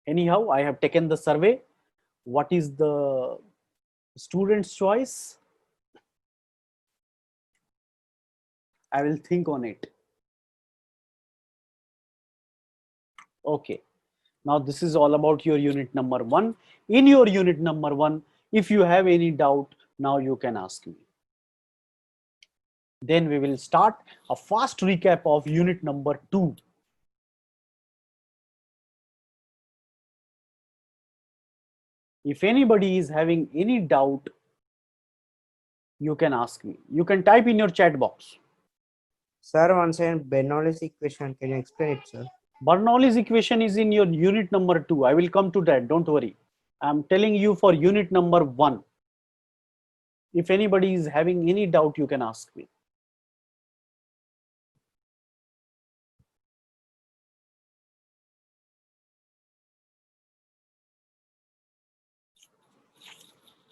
Anyhow, I have taken the survey. What is the student's choice? I will think on it. Okay. Now this is all about your unit number 1. In your unit number 1, if you have any doubt, now you can ask me. Then we will start a fast recap of unit number 2. If anybody is having any doubt, you can ask me. You can type in your chat box. Sir, once again, Bernoulli's equation. Can you explain it, sir? Bernoulli's equation is in your unit number 2. I will come to that. Don't worry. I'm telling you for unit number 1. If anybody is having any doubt, you can ask me.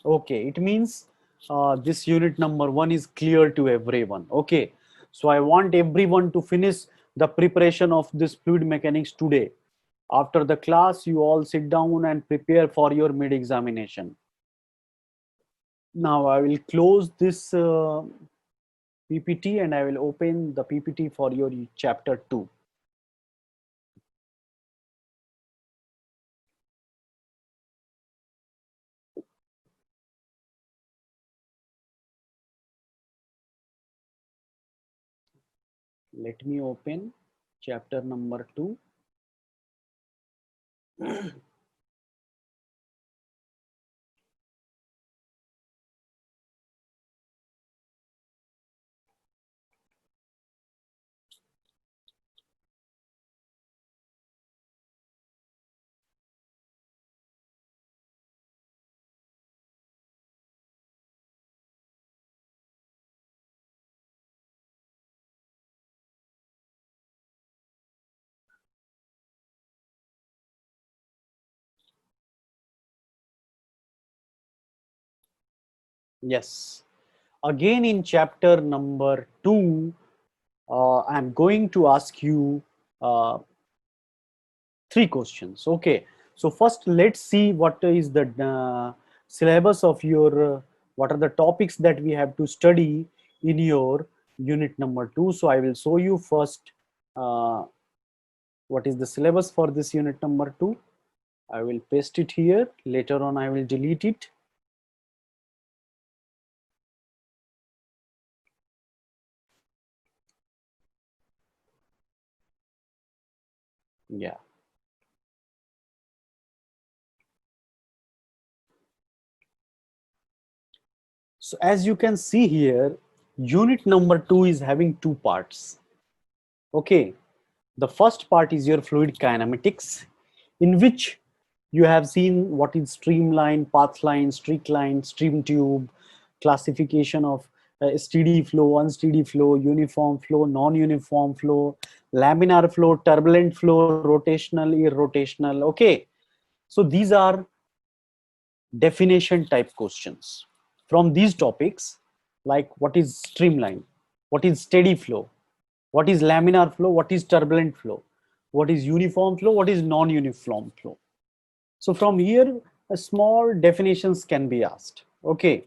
Okay, it means this unit number 1 is clear to everyone. Okay, so I want everyone to finish the preparation of this fluid mechanics today. After the class, you all sit down and prepare for your mid examination. Now I will close this PPT and I will open the PPT for your chapter 2. Let me open chapter number 2. Yes. Again, in chapter number 2, I'm going to ask you uh, 3 questions. Okay. So first, let's see what is the syllabus of your, what are the topics that we have to study in your unit number 2. So I will show you first uh, what is the syllabus for this unit number 2. I will paste it here. Later on, I will delete it. Yeah. So as you can see here, unit number 2 is having 2 parts. Okay. The first part is your fluid kinematics, in which you have seen what is streamline, path line, streak line, stream tube, classification of steady flow, unsteady flow, uniform flow, non-uniform flow, laminar flow, turbulent flow, rotational, irrotational. Okay. So these are definition type questions. From these topics, like what is streamline, what is steady flow, what is laminar flow, what is turbulent flow, what is uniform flow, what is non-uniform flow. So from here, a small definitions can be asked. Okay.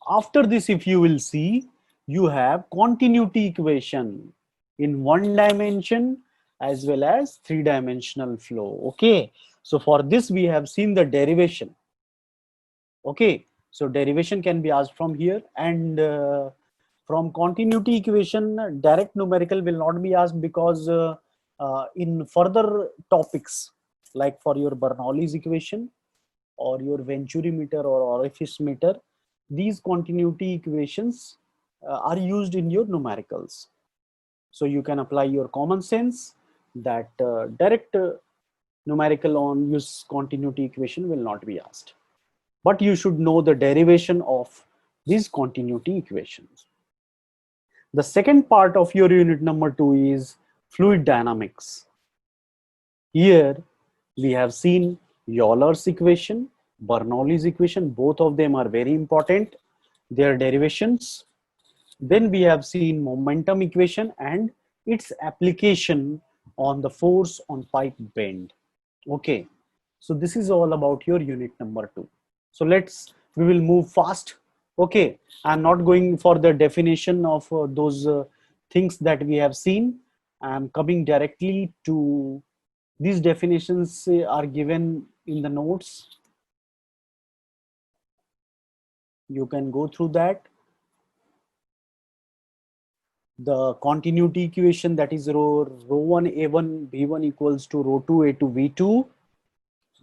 After this, if you will see, you have continuity equation in 1 dimension as well as 3-dimensional flow. Okay. So for this, we have seen the derivation. Okay. So derivation can be asked from here, and from continuity equation, direct numerical will not be asked, because in further topics, like for your Bernoulli's equation or your Venturi meter or orifice meter, these continuity equations are used in your numericals. So you can apply your common sense that direct numerical on use continuity equation will not be asked. But you should know the derivation of these continuity equations. The second part of your unit number 2 is fluid dynamics. Here we have seen Euler's equation, Bernoulli's equation. Both of them are very important, their derivations. Then we have seen momentum equation and its application on the force on pipe bend. Okay, so this is all about your unit number 2. So we will move fast. Okay, I'm not going for the definition of those things that we have seen. I'm coming directly to these definitions are given in the notes. You can go through that. The continuity equation, that is rho1 a1 b1 equals to rho2 a2 v2.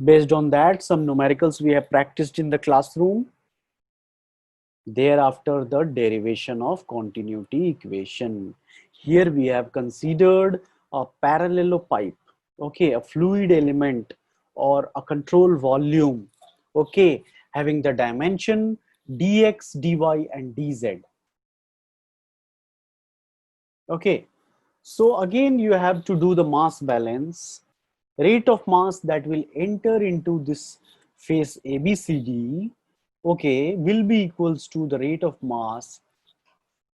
Based on that, some numericals we have practiced in the classroom. Thereafter, the derivation of continuity equation. Here we have considered a parallelopipe, okay, a fluid element or a control volume, okay, having the dimension dx, dy, and dz. Okay, so again you have to do the mass balance. Rate of mass that will enter into this phase ABCD, okay, will be equals to the rate of mass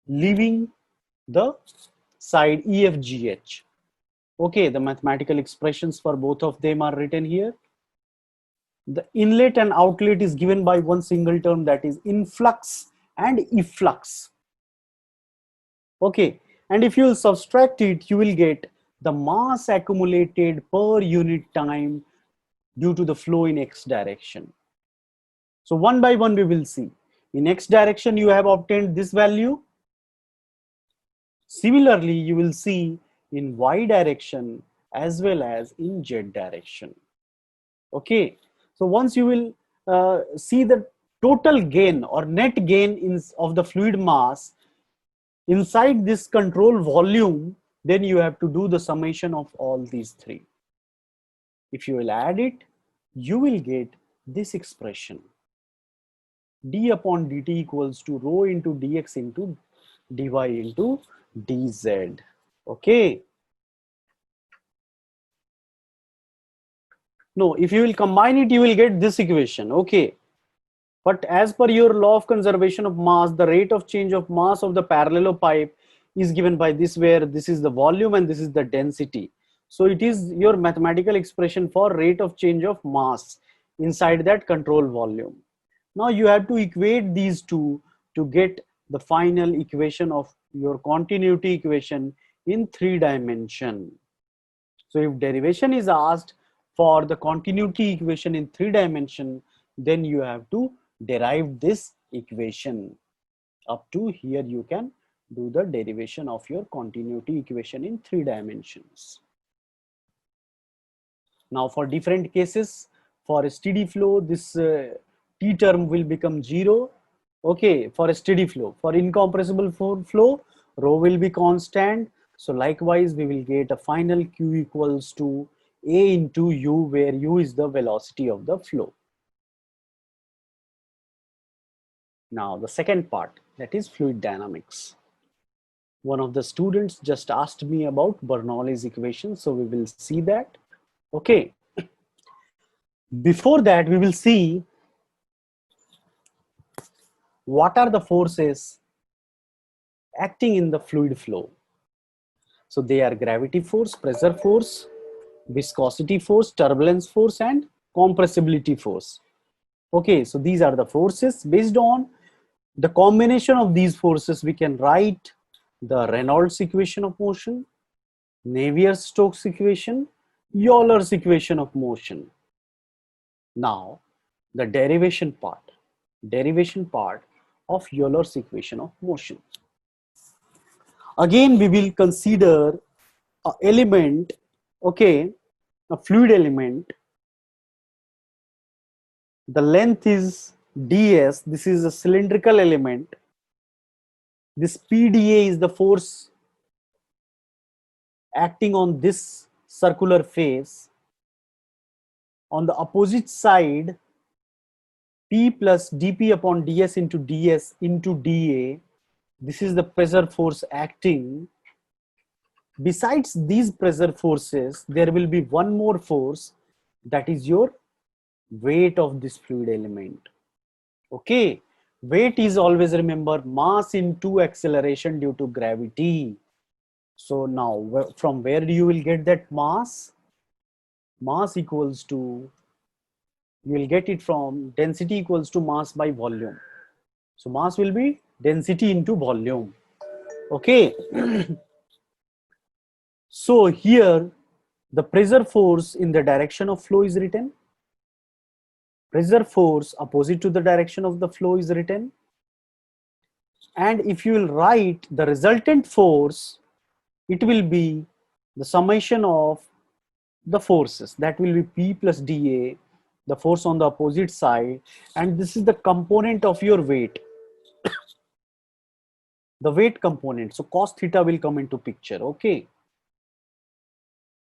leaving the side EFGH. Okay, the mathematical expressions for both of them are written here. The inlet and outlet is given by one single term, that is influx and efflux. Okay, and if you subtract it, you will get the mass accumulated per unit time due to the flow in x direction. So one by one we will see. In x direction you have obtained this value. Similarly, you will see in y direction as well as in z direction. Okay, so once you will see the total gain or net gain of the fluid mass inside this control volume, then you have to do the summation of all these three. If you will add it, you will get this expression: d upon dt equals to rho into dx into dy into dz. Okay. No, if you will combine it, you will get this equation. Okay. But as per your law of conservation of mass, the rate of change of mass of the parallelopipe is given by this, where this is the volume and this is the density. So it is your mathematical expression for rate of change of mass inside that control volume. Now you have to equate these two to get the final equation of your continuity equation in 3 dimension. So if derivation is asked for the continuity equation in 3 dimension, then you have to derive this equation. Up to here you can do the derivation of your continuity equation in 3 dimensions. Now for different cases, for a steady flow, this t term will become 0. Okay, for a steady flow. For incompressible flow, rho will be constant. So likewise, we will get a final q equals to a into u, where u is the velocity of the flow. Now the second part, that is fluid dynamics. One of the students just asked me about Bernoulli's equation, so we will see that. Okay. Before that, we will see what are the forces acting in the fluid flow. So they are gravity force, pressure force, viscosity force, turbulence force, and compressibility force. Okay, so these are the forces. Based on the combination of these forces, we can write the Reynolds equation of motion, Navier-Stokes equation, Euler's equation of motion. Now, the derivation part of Euler's equation of motion. Again, we will consider an element, okay, a fluid element. The length is ds. This is a cylindrical element. This PdA is the force acting on this circular face. On the opposite side, P plus dP upon ds into dA. This is the pressure force acting. Besides these pressure forces, there will be one more force, that is your weight of this fluid element. Okay, weight is always, remember, mass into acceleration due to gravity. So now from where do you will get that mass? Mass equals to, you will get it from density equals to mass by volume. So mass will be density into volume. Okay. So here the pressure force in the direction of flow is written. Pressure force opposite to the direction of the flow is written. And if you will write the resultant force, it will be the summation of the forces. That will be P plus dA, the force on the opposite side. And this is the component of your weight. The weight component. So cos theta will come into picture. Okay.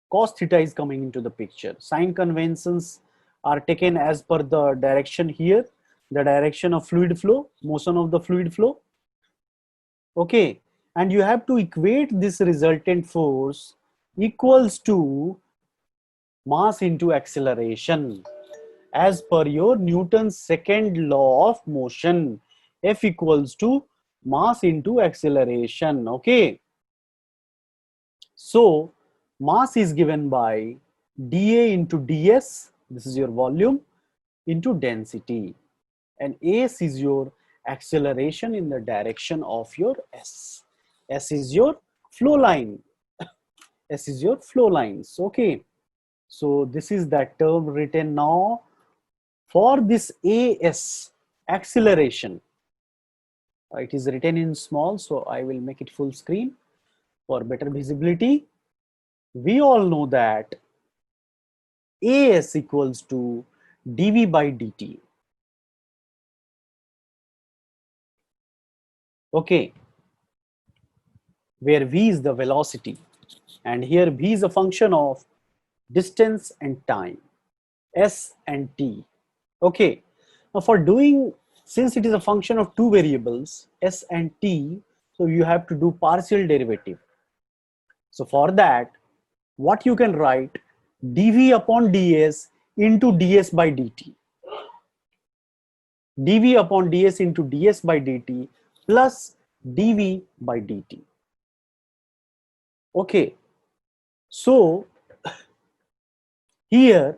Cos theta is coming into the picture. Sign conventions are taken as per the direction here, the direction of fluid flow, motion of the fluid flow. Okay, and you have to equate this resultant force equals to mass into acceleration as per your Newton's second law of motion. F equals to mass into acceleration. Okay, so mass is given by dA into ds, this is your volume, into density, and s is your acceleration in the direction of your s. S is your flow line. S is your flow lines. Okay, so this is that term written now for this as acceleration. It is written in small, so I will make it full screen. For better visibility, we all know that AS equals to dV by dt. Okay, where V is the velocity, and here V is a function of distance and time, S and T. Okay, now for doing, since it is a function of two variables, S and T, so you have to do partial derivative. So for that, what you can write, dV upon ds into ds by dt. dV upon ds into ds by dt plus dV by dt. Okay, so here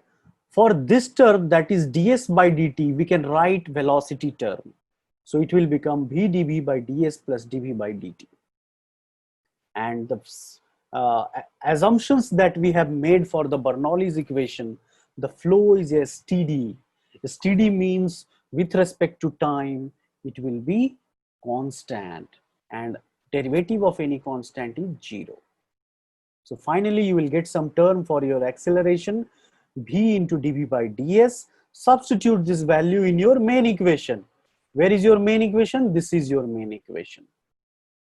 for this term, that is ds by dt, we can write velocity term. So it will become v dv by ds plus dv by dt. And the assumptions that we have made for the Bernoulli's equation, the flow is a steady. Steady means with respect to time, it will be constant, and derivative of any constant is 0. So finally, you will get some term for your acceleration, v into dv by ds. Substitute this value in your main equation. Where is your main equation? This is your main equation.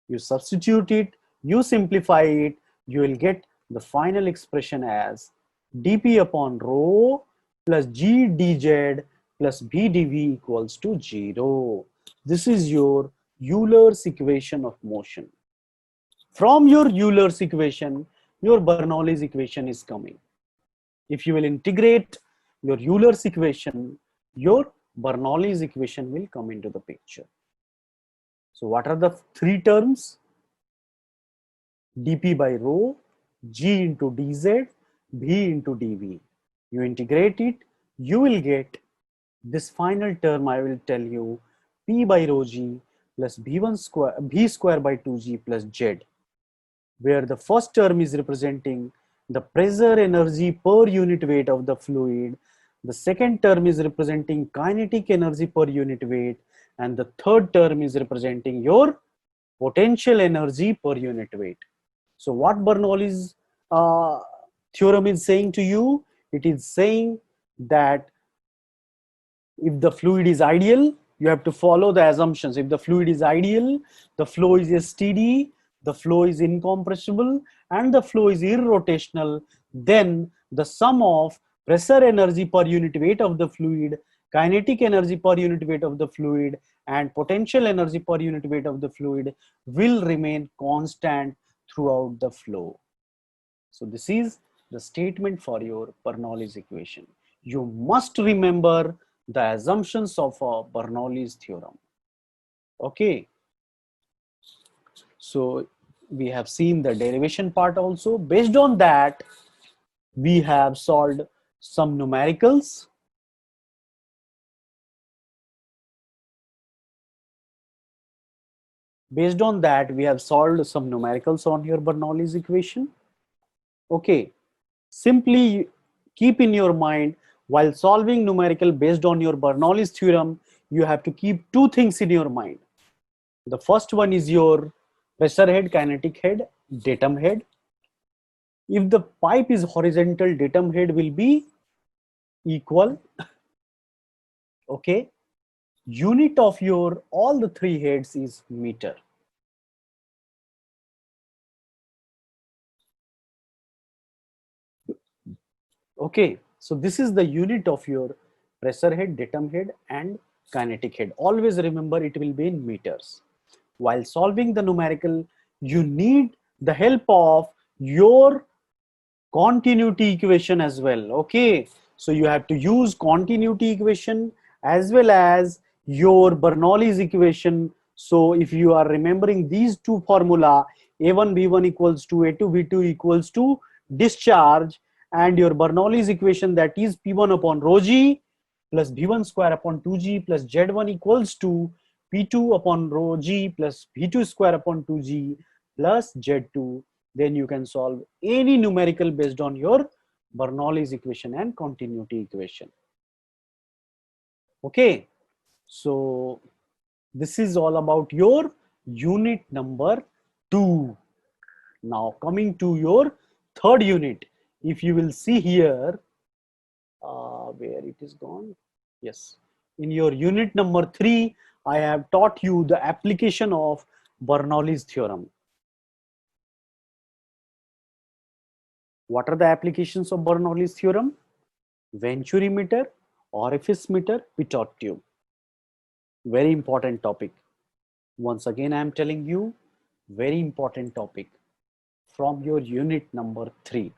You substitute it, you simplify it, you will get the final expression as dp upon rho plus g dz plus v dv equals to 0. This is your Euler's equation of motion. From your Euler's equation, your Bernoulli's equation is coming. If you will integrate your Euler's equation, your Bernoulli's equation will come into the picture. So what are the three terms? dp by rho, g into dz, v into dv. You integrate it, you will get this final term. I will tell you, p by rho g plus v1 square, v square by 2g plus z, where the first term is representing the pressure energy per unit weight of the fluid, the second term is representing kinetic energy per unit weight, and the third term is representing your potential energy per unit weight. So what Bernoulli's theorem is saying to you, it is saying that if the fluid is ideal, you have to follow the assumptions. If the fluid is ideal, the flow is steady, the flow is incompressible, and the flow is irrotational, then the sum of pressure energy per unit weight of the fluid, kinetic energy per unit weight of the fluid, and potential energy per unit weight of the fluid will remain constant throughout the flow. So this is the statement for your Bernoulli's equation. You must remember the assumptions of Bernoulli's theorem. Okay. So we have seen the derivation part also. Based on that, we have solved some numericals. Based on that, we have solved some numericals on your Bernoulli's equation. Okay. Simply keep in your mind, while solving numerical based on your Bernoulli's theorem, you have to keep two things in your mind. The first one is your pressure head, kinetic head, datum head. If the pipe is horizontal, datum head will be equal. Okay. Unit of your all the three heads is meter. Okay. So this is the unit of your pressure head, datum head, and kinetic head. Always remember it will be in meters. While solving the numerical, you need the help of your continuity equation as well. Okay, so you have to use continuity equation as well as your Bernoulli's equation. So if you are remembering these two formula, a1 v1 equals to a2 v2 equals to discharge, and your Bernoulli's equation, that is p1 upon rho g plus v1 square upon 2g plus z1 equals to p2 upon rho g plus v2 square upon 2g plus z2. Then you can solve any numerical based on your Bernoulli's equation and continuity equation. Okay, so this is all about your unit number 2. Now coming to your third unit, if you will see here, where it is gone, yes, in your unit number 3, I have taught you the application of Bernoulli's theorem. What are the applications of Bernoulli's theorem? Venturi meter, orifice meter, pitot tube. Very important topic. Once again, I am telling you, very important topic from your unit number 3.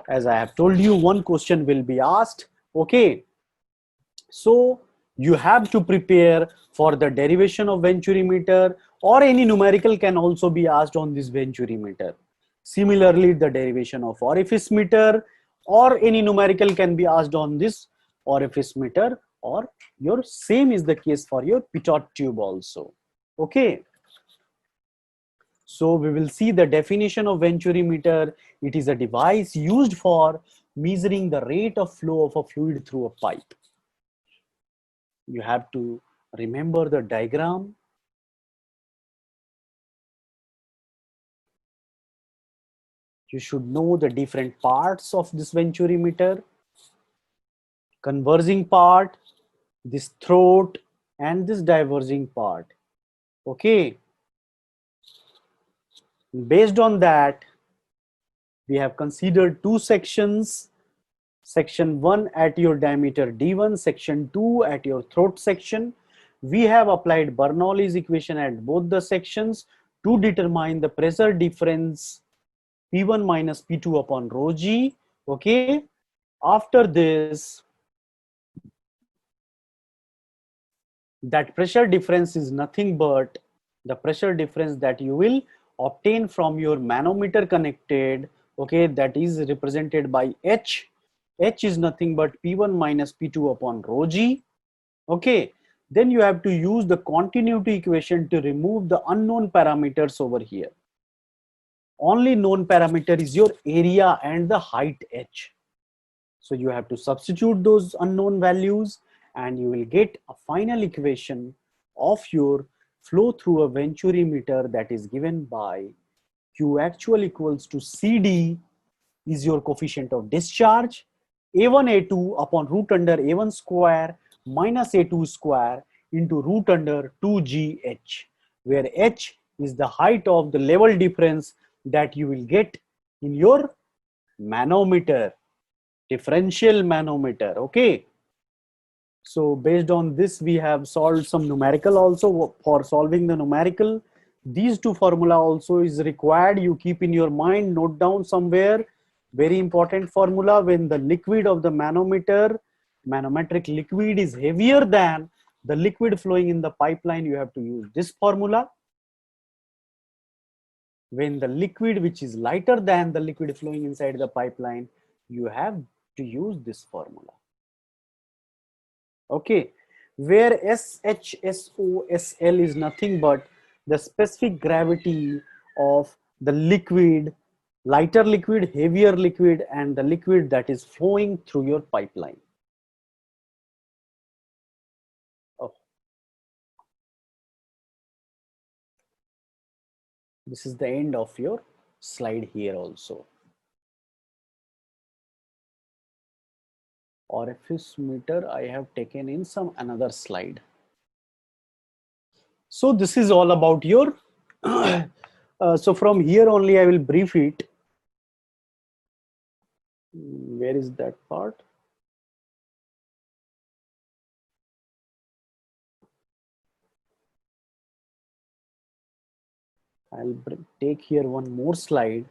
As I have told you, one question will be asked. Okay, so you have to prepare for the derivation of Venturi meter, or any numerical can also be asked on this Venturi meter. Similarly, the derivation of orifice meter or any numerical can be asked on this orifice meter, or your same is the case for your pitot tube also. Okay. So we will see the definition of Venturi meter. It is a device used for measuring the rate of flow of a fluid through a pipe. You have to remember the diagram. You should know the different parts of this Venturi meter. Converging part, this throat, and this diverging part. Okay. Based on that, we have considered two sections. Section 1 at your diameter D1, section 2 at your throat section. We have applied Bernoulli's equation at both the sections to determine the pressure difference P1 minus P2 upon rho G. Okay. After this, that pressure difference is nothing but the pressure difference that you will obtain from your manometer connected. Okay, that is represented by H. H is nothing but P1 minus P2 upon rho G. Okay, then you have to use the continuity equation to remove the unknown parameters over here. Only known parameter is your area and the height H. So you have to substitute those unknown values and you will get a final equation of your flow through a Venturi meter that is given by Q actual equals to CD is your coefficient of discharge, A1 A2 upon root under A1 square minus A2 square into root under 2GH, where H is the height of the level difference that you will get in your manometer, differential manometer. Okay. So based on this, we have solved some numerical also. For solving the numerical, these two formula also is required. You keep in your mind, note down somewhere. Very important formula. When the liquid of the manometer, manometric liquid is heavier than the liquid flowing in the pipeline, you have to use this formula. When the liquid which is lighter than the liquid flowing inside the pipeline, you have to use this formula. Okay, where SHSOSL is nothing but the specific gravity of the liquid, lighter liquid, heavier liquid, and the liquid that is flowing through your pipeline. Oh. This is the end of your slide here also. Orifice meter I have taken in some another slide. So this is all about your so from here only I will brief it. Where is that part? I'll take here one more slide.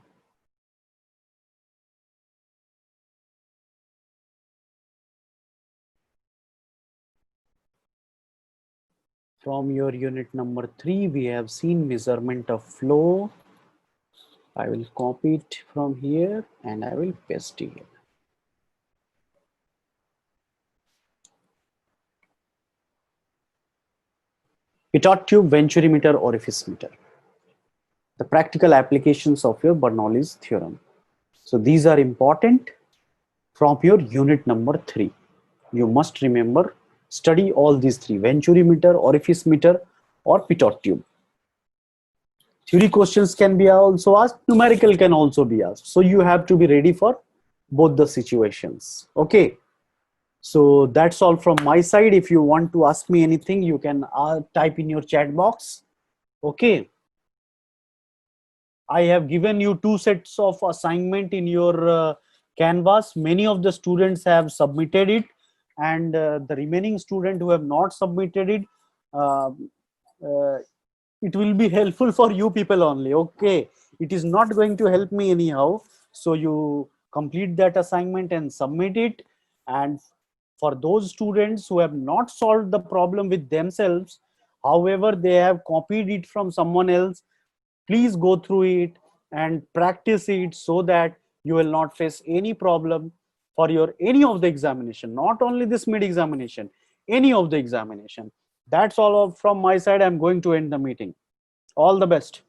From your unit number 3, we have seen measurement of flow. I will copy it from here and I will paste it here. Pitot tube, Venturi meter, orifice meter. The practical applications of your Bernoulli's theorem. So these are important from your unit number 3. You must remember, study all these three: Venturi meter, orifice meter, or Pitot tube. Theory questions can be also asked, numerical can also be asked. So you have to be ready for both the situations. Okay. So that's all from my side. If you want to ask me anything, you can type in your chat box. Okay. I have given you 2 sets of assignment in your Canvas. Many of the students have submitted it, and the remaining student who have not submitted it, uh, uh, it will be helpful for you people only. Okay, it is not going to help me anyhow. So you complete that assignment and submit it. And for those students who have not solved the problem with themselves, however they have copied it from someone else, please go through it and practice it so that you will not face any problem for your any of the examination, not only this mid examination, any of the examination. That's all from my side. I'm going to end the meeting. All the best.